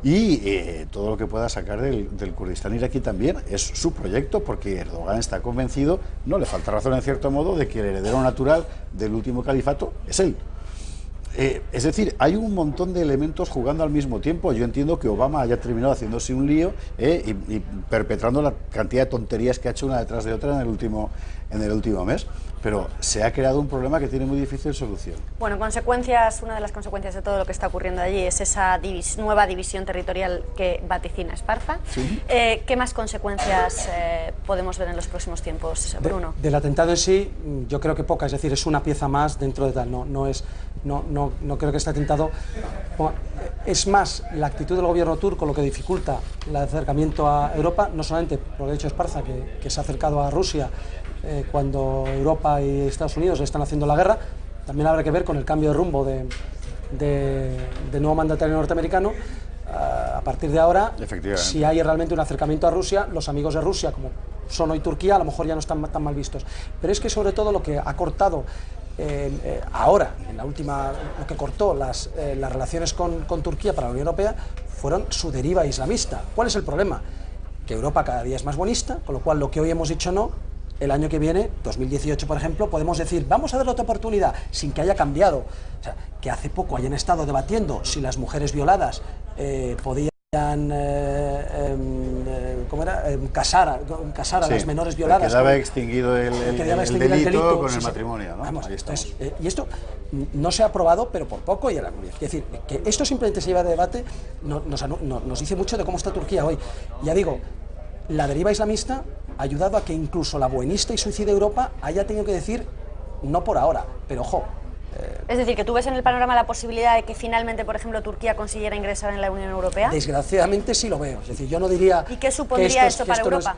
y todo lo que pueda sacar del Kurdistán iraquí también es su proyecto, porque Erdogan está convencido, no le falta razón en cierto modo, de que el heredero natural del último califato es él. Es decir, hay un montón de elementos jugando al mismo tiempo. Yo entiendo que Obama haya terminado haciéndose un lío y perpetrando la cantidad de tonterías que ha hecho una detrás de otra en el último mes, pero se ha creado un problema que tiene muy difícil solución. Bueno, una de las consecuencias de todo lo que está ocurriendo allí es esa nueva división territorial que vaticina Esparza. ¿Sí? ¿Qué más consecuencias podemos ver en los próximos tiempos, Bruno? Del atentado en sí, yo creo que poca, es decir, es una pieza más dentro de tal, no creo que este atentado... Es más la actitud del gobierno turco lo que dificulta el acercamiento a Europa, no solamente por el hecho de Esparza, que se ha acercado a Rusia cuando Europa y Estados Unidos están haciendo la guerra, también habrá que ver con el cambio de rumbo del nuevo mandatario norteamericano, a partir de ahora, si hay realmente un acercamiento a Rusia, los amigos de Rusia, como son hoy Turquía, a lo mejor ya no están tan mal vistos. Pero es que sobre todo lo que ha cortado ahora, en la última, lo que cortó las relaciones con Turquía para la Unión Europea, fueron su deriva islamista. ¿Cuál es el problema? Que Europa cada día es más buenista, con lo cual lo que hoy hemos dicho no, el año que viene, 2018 por ejemplo, podemos decir, vamos a darle otra oportunidad, sin que haya cambiado. O sea, que hace poco hayan estado debatiendo si las mujeres violadas podían ¿cómo era? Casar a las menores violadas. Quedaba extinguido el delito con el matrimonio, ¿no? Vamos, y esto no se ha aprobado, pero por poco. Es decir, que esto simplemente se lleva de debate, nos dice mucho de cómo está Turquía hoy. Ya digo, la deriva islamista ha ayudado a que incluso la buenista y suicida Europa haya tenido que decir, no por ahora, pero ojo. Es decir, que tú ves en el panorama la posibilidad de que finalmente, por ejemplo, Turquía consiguiera ingresar en la Unión Europea. Desgraciadamente sí lo veo. Es decir, yo no diría. ¿Y qué supondría esto para Europa?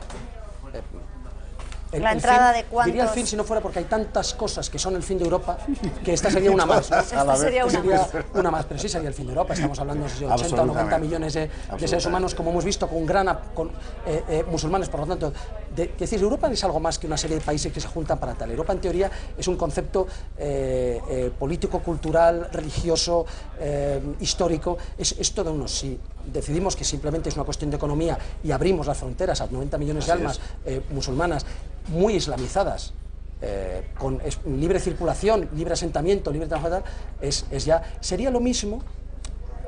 La entrada de cuántos. Diría el fin si no fuera porque hay tantas cosas que son el fin de Europa, que esta sería una más. Esta sería una más, pero sí sería el fin de Europa. Estamos hablando de 80 o 90 millones de seres humanos, como hemos visto, con musulmanes, por lo tanto. Decir, Europa es algo más que una serie de países que se juntan para tal. Europa, en teoría, es un concepto político, cultural, religioso, histórico. Es todo uno. Si decidimos que simplemente es una cuestión de economía y abrimos las fronteras a 90 millones de almas musulmanas muy islamizadas, con libre circulación, libre asentamiento, libre trabajo, sería lo mismo,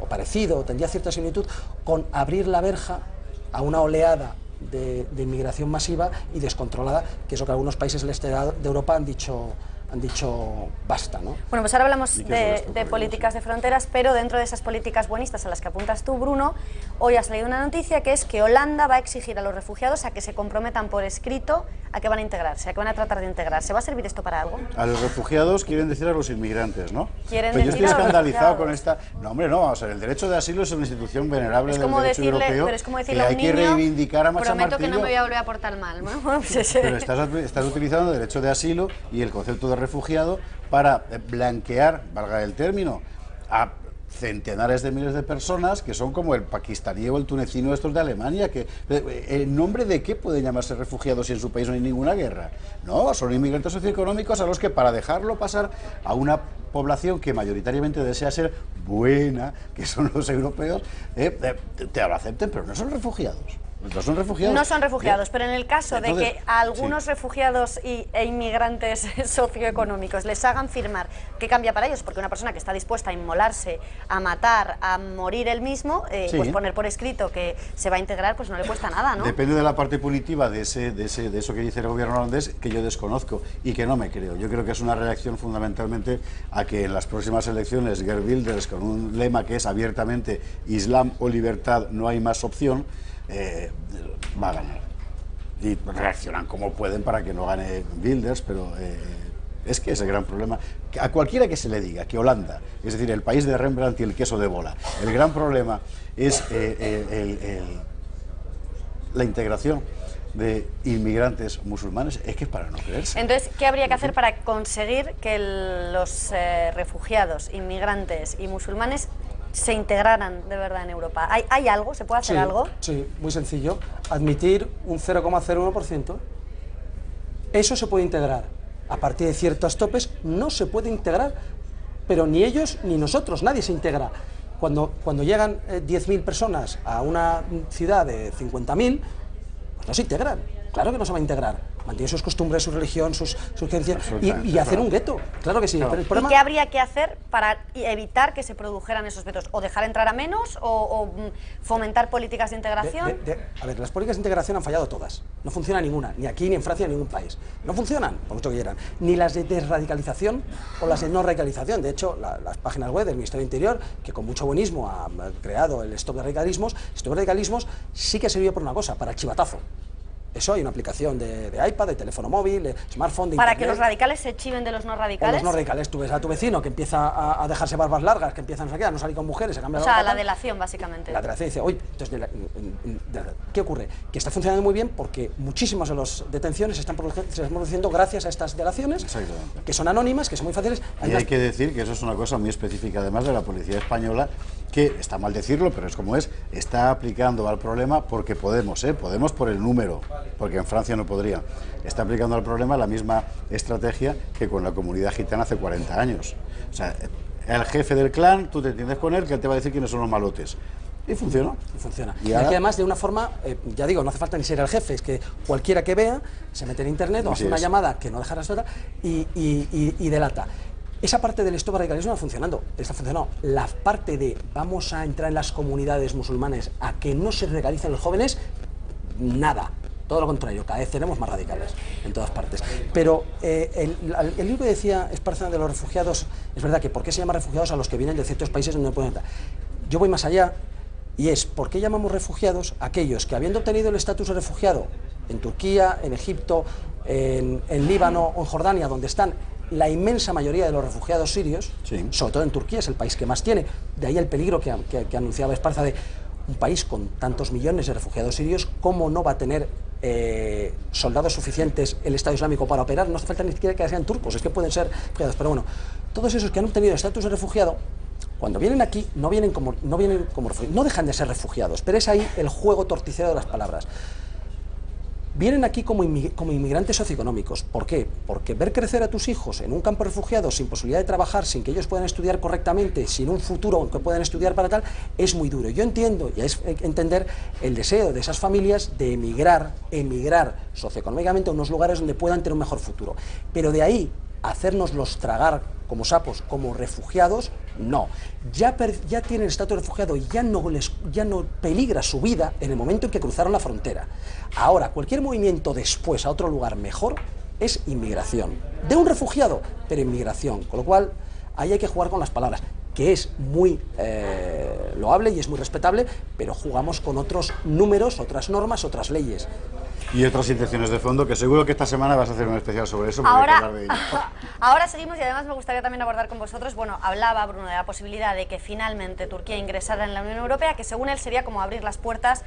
o parecido, tendría cierta similitud, con abrir la verja a una oleada de inmigración masiva y descontrolada, que es lo que algunos países del este de Europa han dicho basta, ¿no? Bueno, pues ahora hablamos de políticas de fronteras, pero dentro de esas políticas buenistas a las que apuntas tú, Bruno, hoy has leído una noticia que es que Holanda va a exigir a los refugiados a que se comprometan por escrito a que van a integrarse, a que van a tratar de integrarse. ¿Va a servir esto para algo? A los refugiados quieren decir a los inmigrantes, ¿no? Quieren pero yo decir estoy escandalizado con esta. No, hombre, no, vamos a ver, el derecho de asilo es una institución venerable del derecho europeo, pero es como decirle que a un hay que niño, reivindicar a macha prometo martillo. que no me voy a volver a portar mal, ¿no? Pero estás utilizando el derecho de asilo y el concepto de refugiado para blanquear, valga el término, a centenares de miles de personas que son como el pakistaní o el tunecino estos de Alemania, que ¿en nombre de qué pueden llamarse refugiados si en su país no hay ninguna guerra? No, son inmigrantes socioeconómicos a los que, para dejarlo pasar a una población que mayoritariamente desea ser buena, que son los europeos, te lo acepten, pero no son refugiados. No son refugiados. No son refugiados, pero en el caso de que a algunos refugiados e inmigrantes socioeconómicos les hagan firmar, ¿qué cambia para ellos? Porque una persona que está dispuesta a inmolarse, a matar, a morir él mismo, pues poner por escrito que se va a integrar, pues no le cuesta nada, ¿no? Depende de la parte punitiva de eso que dice el gobierno holandés, que yo desconozco y que no me creo. Yo creo que es una reacción fundamentalmente a que en las próximas elecciones Geert Wilders, con un lema que es abiertamente Islam o libertad, no hay más opción, va a ganar. Y reaccionan como pueden para que no gane Wilders, pero es que es el gran problema. A cualquiera que se le diga que Holanda, es decir, el país de Rembrandt y el queso de bola, el gran problema es la integración de inmigrantes musulmanes, es que es para no creerse. Entonces, ¿qué habría que hacer para conseguir que los refugiados, inmigrantes y musulmanes se integraran de verdad en Europa? ¿Hay algo? ¿Se puede hacer algo? Sí, muy sencillo. Admitir un 0,01%. Eso se puede integrar. A partir de ciertos topes no se puede integrar, pero ni ellos ni nosotros, nadie se integra. Cuando llegan 10.000 personas a una ciudad de 50.000, pues no se integran. Claro que no se va a integrar. Mantiene sus costumbres, su religión, sus creencias y hacer un gueto. Claro que sí. Claro. Pero el problema... ¿Y qué habría que hacer para evitar que se produjeran esos vetos? ¿O dejar entrar a menos? ¿O fomentar políticas de integración? A ver, las políticas de integración han fallado todas. No funciona ninguna, ni aquí, ni en Francia, ni en ningún país. No funcionan, por mucho que quieran. Ni las de desradicalización o las de no radicalización. De hecho, las páginas web del Ministerio del Interior, que con mucho buenismo ha creado el Stop de Radicalismos, sí que sirvió por una cosa, para el chivatazo. Eso, hay una aplicación de iPad, de teléfono móvil, de smartphone, de Para internet. que los radicales se chiven de los no radicales. O los no radicales. Tú ves a tu vecino que empieza a dejarse barbas largas, que empieza a no salir con mujeres, a cambiar O sea, la delación, básicamente. La delación dice, oye, entonces, ¿qué ocurre? Que está funcionando muy bien porque muchísimas de las detenciones se están produciendo gracias a estas delaciones, que son anónimas, que son muy fáciles. Y hay que decir que eso es una cosa muy específica, además, de la policía española, que, está mal decirlo, pero es como es, está aplicando al problema porque Podemos, Podemos por el número, porque en Francia no podría, está aplicando al problema la misma estrategia que con la comunidad gitana hace 40 años. O sea, el jefe del clan, tú te entiendes con él, que él te va a decir quiénes son los malotes. Y funciona. Y funciona. Y aquí además de una forma, ya digo, no hace falta ni ser el jefe, es que cualquiera que vea, se mete en internet o hace una llamada que no dejará sola y delata. Esa parte del stop radicalismo está funcionando, La parte de vamos a entrar en las comunidades musulmanes a que no se radicalicen los jóvenes, nada. Todo lo contrario, cada vez tenemos más radicales en todas partes. Pero el libro que decía Esparza de los refugiados, es verdad que ¿por qué se llama refugiados a los que vienen de ciertos países donde no pueden entrar? Yo voy más allá, y es ¿por qué llamamos refugiados a aquellos que, habiendo obtenido el estatus de refugiado en Turquía, en Egipto, en Líbano o en Jordania, donde están la inmensa mayoría de los refugiados sirios, sobre todo en Turquía, es el país que más tiene, de ahí el peligro que anunciaba Esparza de un país con tantos millones de refugiados sirios, ¿cómo no va a tener soldados suficientes el Estado Islámico para operar? No hace falta ni siquiera que sean turcos, es que pueden ser refugiados, pero bueno, todos esos que han obtenido el estatus de refugiado, cuando vienen aquí, no vienen como refugiados, no dejan de ser refugiados, pero es ahí el juego torticero de las palabras. Vienen aquí como inmigrantes socioeconómicos. ¿Por qué? Porque ver crecer a tus hijos en un campo de refugiados sin posibilidad de trabajar, sin que ellos puedan estudiar correctamente, sin un futuro que puedan estudiar para tal, es muy duro. Yo entiendo, y es entender el deseo de esas familias de emigrar socioeconómicamente a unos lugares donde puedan tener un mejor futuro. Pero de ahí hacérnoslos tragar como sapos, como refugiados, no. Ya tienen estatus de refugiado y ya no peligra su vida en el momento en que cruzaron la frontera. Ahora, cualquier movimiento después a otro lugar mejor es inmigración. De un refugiado, pero inmigración. Con lo cual, ahí hay que jugar con las palabras, que es muy loable y es muy respetable, pero jugamos con otros números, otras normas, otras leyes. Y otras intenciones de fondo, que seguro que esta semana vas a hacer un especial sobre eso, porque hay que hablar de ello. Ahora seguimos, y además me gustaría también abordar con vosotros, bueno, hablaba Bruno de la posibilidad de que finalmente Turquía ingresara en la Unión Europea, que según él sería como abrir las puertas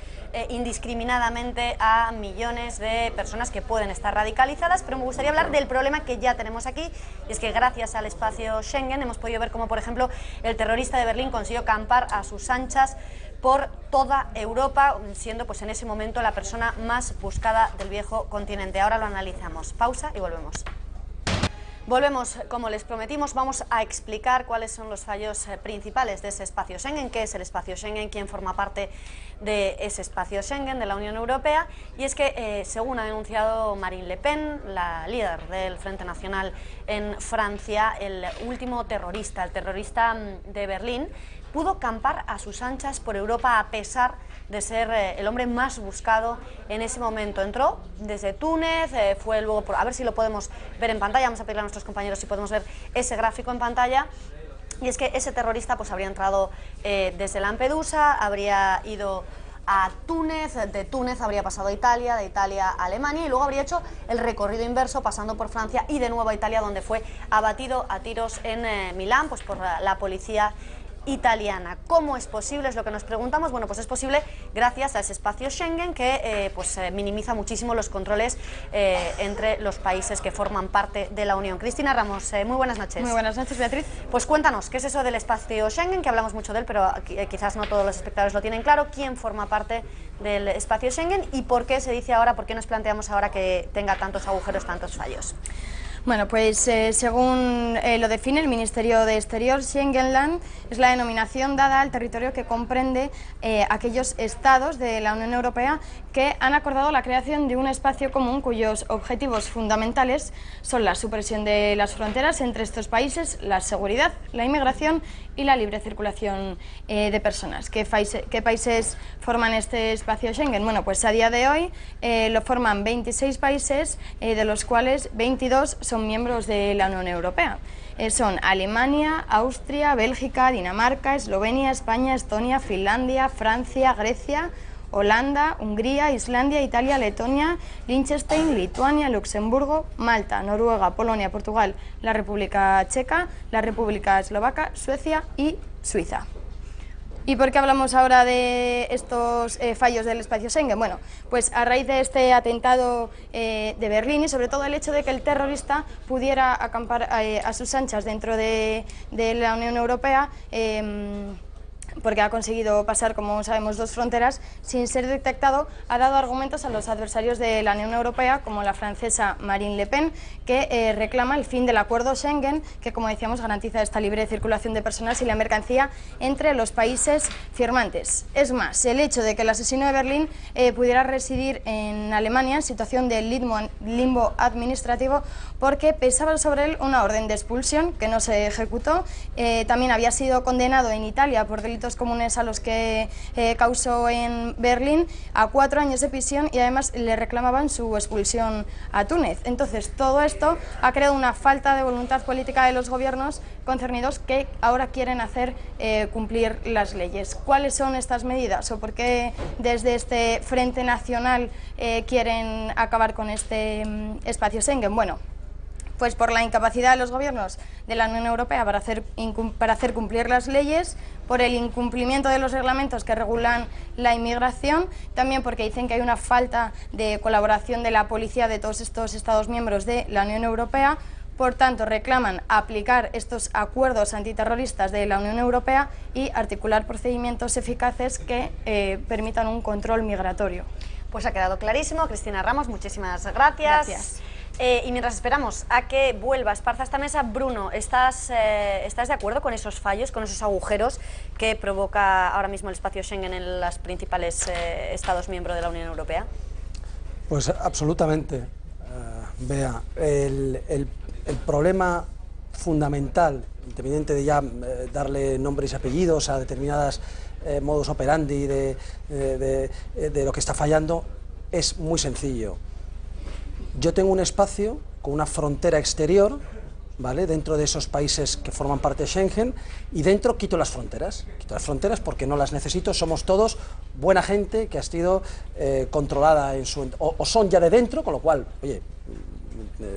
indiscriminadamente a millones de personas que pueden estar radicalizadas, pero me gustaría hablar del problema que ya tenemos aquí, y es que gracias al espacio Schengen hemos podido ver cómo, por ejemplo, el terrorista de Berlín consiguió campar a sus anchas por toda Europa, siendo pues en ese momento la persona más buscada del viejo continente. Ahora lo analizamos. Pausa y volvemos. Volvemos, como les prometimos, vamos a explicar cuáles son los fallos principales de ese espacio Schengen, qué es el espacio Schengen, quién forma parte de ese espacio Schengen, de la Unión Europea, y es que, según ha denunciado Marine Le Pen, la líder del Frente Nacional en Francia, el último terrorista, el terrorista de Berlín, pudo campar a sus anchas por Europa a pesar de ser el hombre más buscado en ese momento. Entró desde Túnez, fue luego, a ver si lo podemos ver en pantalla, vamos a pedirle a nuestros compañeros si podemos ver ese gráfico en pantalla. Y es que ese terrorista pues habría entrado desde Lampedusa, habría ido a Túnez, de Túnez habría pasado a Italia, de Italia a Alemania, y luego habría hecho el recorrido inverso pasando por Francia y de nuevo a Italia, donde fue abatido a tiros en Milán pues por la policía italiana. ¿Cómo es posible? Es lo que nos preguntamos. Bueno, pues es posible gracias a ese espacio Schengen que minimiza muchísimo los controles entre los países que forman parte de la Unión. Cristina Ramos, muy buenas noches. Muy buenas noches, Beatriz. Pues cuéntanos, ¿qué es eso del espacio Schengen? Que hablamos mucho de él, pero quizás no todos los espectadores lo tienen claro. ¿Quién forma parte del espacio Schengen y por qué se dice ahora, por qué nos planteamos ahora que tenga tantos agujeros, tantos fallos? Bueno, pues según lo define el Ministerio de Exterior, Schengenland es la denominación dada al territorio que comprende aquellos estados de la Unión Europea que han acordado la creación de un espacio común cuyos objetivos fundamentales son la supresión de las fronteras entre estos países, la seguridad, la inmigración y la libre circulación de personas. ¿Qué países forman este espacio Schengen? Bueno, pues a día de hoy lo forman 26 países, de los cuales 22 son miembros de la Unión Europea. Son Alemania, Austria, Bélgica, Dinamarca, Eslovenia, España, Estonia, Finlandia, Francia, Grecia, Holanda, Hungría, Islandia, Italia, Letonia, Liechtenstein, Lituania, Luxemburgo, Malta, Noruega, Polonia, Portugal, la República Checa, la República Eslovaca, Suecia y Suiza. ¿Y por qué hablamos ahora de estos fallos del espacio Schengen? Bueno, pues a raíz de este atentado de Berlín y sobre todo el hecho de que el terrorista pudiera acampar a sus anchas dentro de la Unión Europea, porque ha conseguido pasar, como sabemos, 2 fronteras sin ser detectado, ha dado argumentos a los adversarios de la Unión Europea, como la francesa Marine Le Pen, que reclama el fin del acuerdo Schengen, que, como decíamos, garantiza esta libre circulación de personas y la mercancía entre los países firmantes. Es más, el hecho de que el asesino de Berlín pudiera residir en Alemania en situación de limbo administrativo, porque pesaba sobre él una orden de expulsión que no se ejecutó. También había sido condenado en Italia por delitos comunes a los que causó en Berlín a 4 años de prisión y además le reclamaban su expulsión a Túnez. Entonces, todo esto ha creado una falta de voluntad política de los gobiernos concernidos que ahora quieren hacer cumplir las leyes. ¿Cuáles son estas medidas o por qué desde este Frente Nacional quieren acabar con este espacio Schengen? Bueno, pues por la incapacidad de los gobiernos de la Unión Europea para hacer cumplir las leyes, por el incumplimiento de los reglamentos que regulan la inmigración, también porque dicen que hay una falta de colaboración de la policía de todos estos Estados miembros de la Unión Europea. Por tanto, reclaman aplicar estos acuerdos antiterroristas de la Unión Europea y articular procedimientos eficaces que permitan un control migratorio. Pues ha quedado clarísimo. Cristina Ramos, muchísimas gracias. Gracias. Y mientras esperamos a que vuelva Esparza a esta mesa, Bruno, ¿estás de acuerdo con esos fallos, con esos agujeros que provoca ahora mismo el espacio Schengen en los principales Estados miembros de la Unión Europea? Pues absolutamente, Bea. El problema fundamental, independiente de ya darle nombres y apellidos a determinadas modus operandi de lo que está fallando, es muy sencillo. Yo tengo un espacio con una frontera exterior, ¿vale?, dentro de esos países que forman parte de Schengen, y dentro quito las fronteras. Quito las fronteras porque no las necesito, somos todos buena gente que ha sido controlada en su... O son ya de dentro, con lo cual, oye,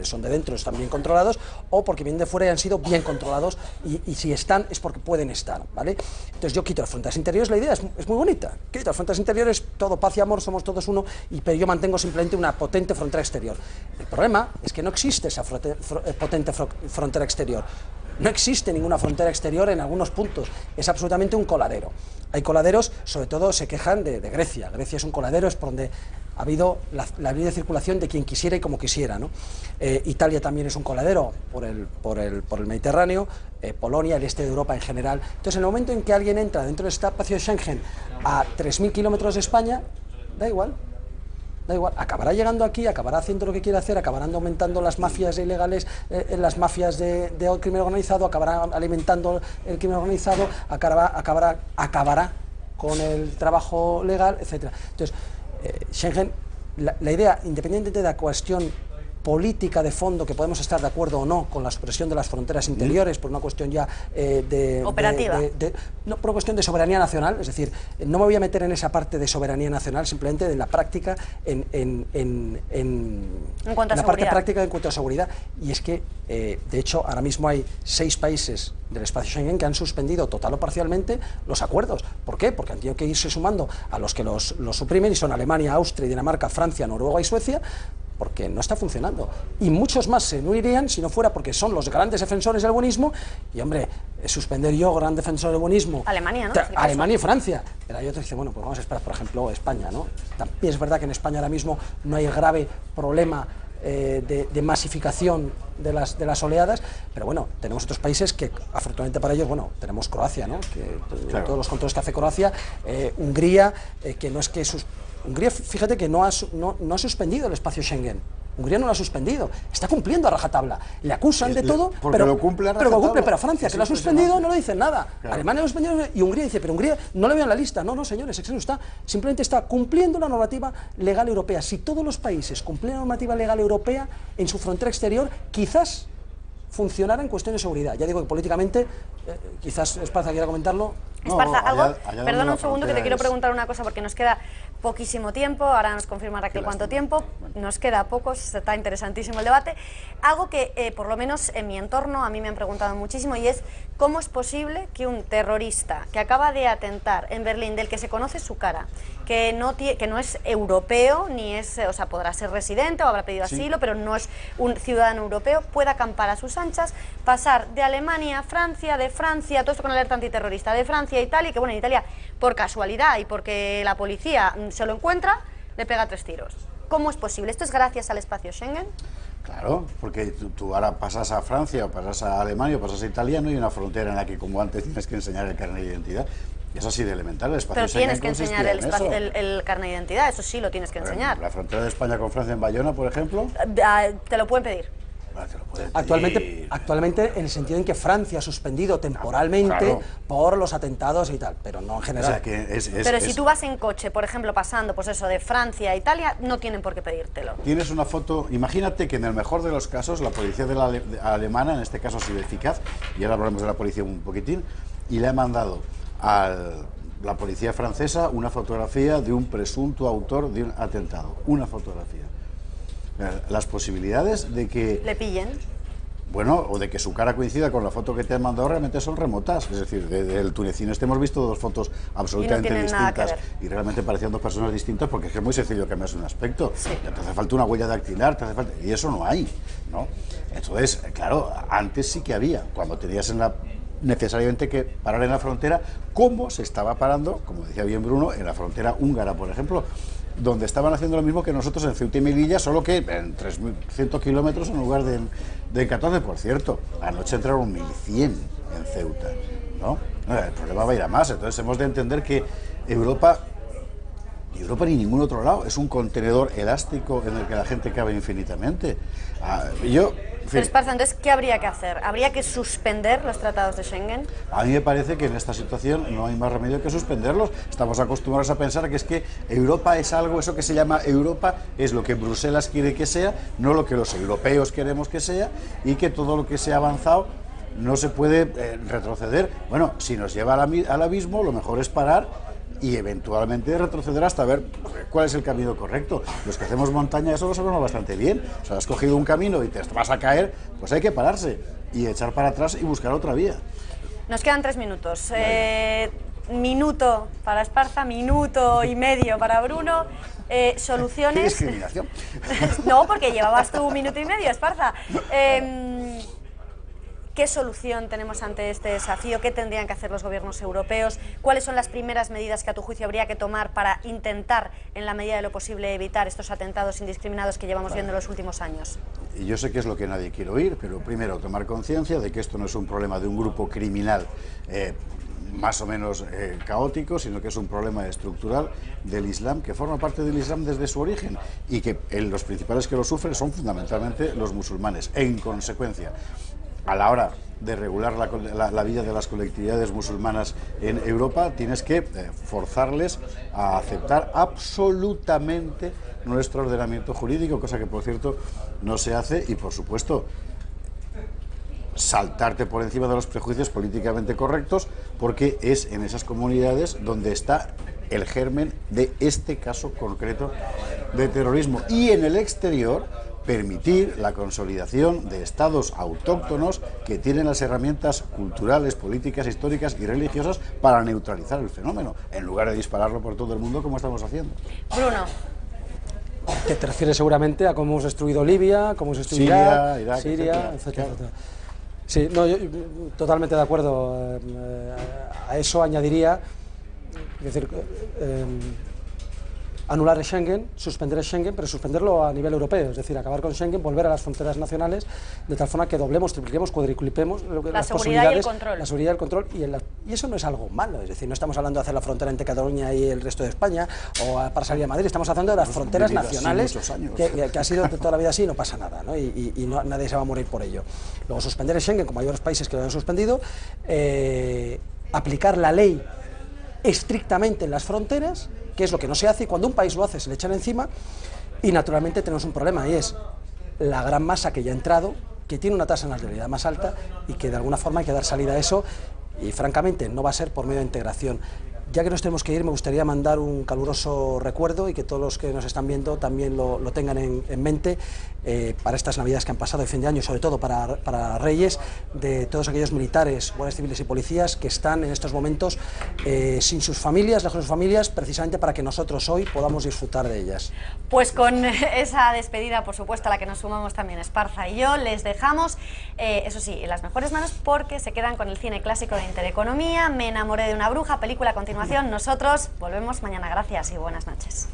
son de dentro, están bien controlados, o porque vienen de fuera y han sido bien controlados, y si están es porque pueden estar, ¿vale? Entonces yo quito las fronteras interiores, la idea es muy bonita, quito las fronteras interiores, todo paz y amor, somos todos uno, pero yo mantengo simplemente una potente frontera exterior. El problema es que no existe esa potente frontera exterior. No existe ninguna frontera exterior en algunos puntos, es absolutamente un coladero. Hay coladeros, sobre todo se quejan de Grecia. Grecia es un coladero, es por donde ha habido la libre circulación de quien quisiera y como quisiera, ¿no? Italia también es un coladero por el Mediterráneo, Polonia, el este de Europa en general. Entonces, en el momento en que alguien entra dentro del espacio de Schengen a 3.000 kilómetros de España, da igual, acabará llegando aquí, acabará haciendo lo que quiere hacer, acabarán aumentando las mafias ilegales, las mafias de crimen organizado, acabará alimentando el crimen organizado, acabará con el trabajo legal, etc. Entonces, Schengen, la idea, independientemente de la cuestión política de fondo, que podemos estar de acuerdo o no con la supresión de las fronteras interiores por una cuestión ya operativa, no, por una cuestión de soberanía nacional, es decir, no me voy a meter en esa parte de soberanía nacional, simplemente en la práctica, en cuanto a la parte práctica en cuanto a seguridad. Y es que, de hecho, ahora mismo hay 6 países del espacio Schengen que han suspendido total o parcialmente los acuerdos. ¿Por qué? Porque han tenido que irse sumando a los que los suprimen, y son Alemania, Austria, Dinamarca, Francia, Noruega y Suecia, porque no está funcionando. Y muchos más se unirían si no fuera porque son los grandes defensores del buenismo, y hombre, suspender yo, gran defensor del buenismo, Alemania, ¿no? Alemania y Francia. Pero hay otros que dicen, bueno, pues vamos a esperar, por ejemplo, España, ¿no? También es verdad que en España ahora mismo no hay grave problema de masificación de las oleadas, pero bueno, tenemos otros países que, afortunadamente para ellos, bueno, tenemos Croacia, ¿no?, que claro, todos los controles que hace Croacia, Hungría, que no es que Hungría, fíjate que no ha suspendido el espacio Schengen. Hungría no lo ha suspendido, está cumpliendo a rajatabla. Le acusan de todo, pero lo cumple a rajatabla. Pero Francia, que lo ha suspendido, no lo dicen nada. Claro. Alemania lo ha suspendido y Hungría dice, pero Hungría no le veo en la lista. No, señores, eso no está. Simplemente está cumpliendo la normativa legal europea. Si todos los países cumplieran la normativa legal europea en su frontera exterior, quizás funcionara en cuestión de seguridad. Ya digo que políticamente quizás Esparza quiera comentarlo. Esparza, allá perdona un segundo que frontera te quiero es. preguntar una cosa porque nos queda poquísimo tiempo, ahora nos confirma Raquel cuánto tiempo, nos queda poco, está interesantísimo el debate. Algo que por lo menos en mi entorno a mí me han preguntado muchísimo y es cómo es posible que un terrorista que acaba de atentar en Berlín, del que se conoce su cara, que no es europeo, ni es, o sea, podrá ser residente o habrá pedido asilo, pero no es un ciudadano europeo, pueda acampar a sus anchas, pasar de Alemania a Francia, de Francia, todo esto con alerta antiterrorista, de Francia a Italia, y que bueno, en Italia, por casualidad y porque la policía se lo encuentra, le pega 3 tiros. ¿Cómo es posible? ¿Esto es gracias al espacio Schengen? Claro, porque tú ahora pasas a Francia o pasas a Alemania o pasas a Italia, no hay una frontera en la que como antes tienes que enseñar el carnet de identidad. Y es así de elemental, el espacio Pero Schengen tienes que enseñar consistía en eso. el carnet de identidad, eso sí lo tienes que enseñar. La frontera de España con Francia en Bayona, por ejemplo, Te lo pueden pedir. te lo pueden pedir. Actualmente en el sentido en que Francia ha suspendido temporalmente Claro. por los atentados y tal, pero no en O general. sea, que Pero si tú vas en coche, por ejemplo, pasando pues eso de Francia a Italia, no tienen por qué pedírtelo. Tienes una foto, imagínate que en el mejor de los casos la policía de alemana, en este caso ha sido eficaz, y ahora hablaremos de la policía un poquitín, y le ha mandado a la policía francesa una fotografía de un presunto autor de un atentado, una fotografía. Las posibilidades de que, Le pillen. bueno, o de que su cara coincida con la foto que te han mandado realmente son remotas. Es decir, del tunecino hemos visto 2 fotos absolutamente tienen nada que distintas ver. y realmente parecían 2 personas distintas porque es que es muy sencillo cambiarse un aspecto. Sí. Te hace falta una huella dactilar, te hace falta, y eso no hay, ¿no? Entonces, claro, antes sí que había, cuando tenías necesariamente que parar en la frontera, como se estaba parando, como decía bien Bruno, en la frontera húngara, por ejemplo, donde estaban haciendo lo mismo que nosotros en Ceuta y Melilla, solo que en 3.100 kilómetros en lugar de 14, por cierto. Anoche entraron 1.100 en Ceuta, ¿no? El problema va a ir a más, entonces hemos de entender que Europa ni ningún otro lado es un contenedor elástico en el que la gente cabe infinitamente. Pero Esparza, entonces, ¿qué habría que hacer? ¿Habría que suspender los tratados de Schengen? A mí me parece que en esta situación no hay más remedio que suspenderlos. Estamos acostumbrados a pensar que es que Europa es algo, eso que se llama Europa, es lo que Bruselas quiere que sea, no lo que los europeos queremos que sea, y que todo lo que se ha avanzado no se puede retroceder. Bueno, si nos lleva al abismo, lo mejor es parar y eventualmente retroceder hasta ver cuál es el camino correcto. Los que hacemos montaña eso lo sabemos bastante bien. O sea, has cogido un camino y te vas a caer, pues hay que pararse y echar para atrás y buscar otra vía. Nos quedan 3 minutos. Minuto para Esparza, minuto y medio para Bruno. Soluciones. ¿Qué discriminación? No, porque llevabas tú 1 minuto y medio, Esparza. ¿Qué solución tenemos ante este desafío? ¿Qué tendrían que hacer los gobiernos europeos? ¿Cuáles son las primeras medidas que a tu juicio habría que tomar para intentar, en la medida de lo posible, evitar estos atentados indiscriminados que llevamos viendo en los últimos años? Y yo sé que es lo que nadie quiere oír, pero primero tomar conciencia de que esto no es un problema de un grupo criminal más o menos caótico, sino que es un problema estructural del Islam, que forma parte del Islam desde su origen, y que los principales que lo sufren son fundamentalmente los musulmanes. En consecuencia, a la hora de regular la vida de las colectividades musulmanas en Europa, tienes que forzarles a aceptar absolutamente nuestro ordenamiento jurídico, cosa que, por cierto, no se hace, y, por supuesto, saltarte por encima de los prejuicios políticamente correctos, porque es en esas comunidades donde está el germen de este caso concreto de terrorismo. Y en el exterior, permitir la consolidación de estados autóctonos que tienen las herramientas culturales, políticas, históricas y religiosas para neutralizar el fenómeno, en lugar de dispararlo por todo el mundo como estamos haciendo. Bruno. Que te refieres seguramente a cómo hemos destruido Libia, cómo hemos destruido Irak, Siria, etcétera. Claro. Sí, no, yo totalmente de acuerdo. A eso añadiría, es decir, anular el Schengen, suspender el Schengen, pero suspenderlo a nivel europeo, es decir, acabar con Schengen, volver a las fronteras nacionales, de tal forma que doblemos, tripliquemos, cuadriplicemos las posibilidades, la seguridad y el control, y eso no es algo malo, es decir, no estamos hablando de hacer la frontera entre Cataluña y el resto de España, o para salir a Madrid, estamos hablando de las fronteras nacionales, que ha sido toda la vida así y no pasa nada, ¿no? Y nadie se va a morir por ello. Luego, suspender el Schengen, como hay otros países que lo han suspendido, aplicar la ley estrictamente en las fronteras, que es lo que no se hace, y cuando un país lo hace se le echan encima, y naturalmente tenemos un problema, y es la gran masa que ya ha entrado, que tiene una tasa de natalidad más alta y que de alguna forma hay que dar salida a eso, y francamente no va a ser por medio de integración. Ya que nos tenemos que ir, me gustaría mandar un caluroso recuerdo y que todos los que nos están viendo también lo tengan en mente para estas Navidades que han pasado de fin de año, sobre todo para Reyes, de todos aquellos militares, guardias civiles y policías que están en estos momentos sin sus familias, lejos de sus familias, precisamente para que nosotros hoy podamos disfrutar de ellas. Pues con esa despedida, por supuesto, a la que nos sumamos también Esparza y yo, les dejamos, eso sí, en las mejores manos, porque se quedan con el cine clásico de Intereconomía, Me enamoré de una bruja, película a continuación. Nosotros volvemos mañana. Gracias y buenas noches.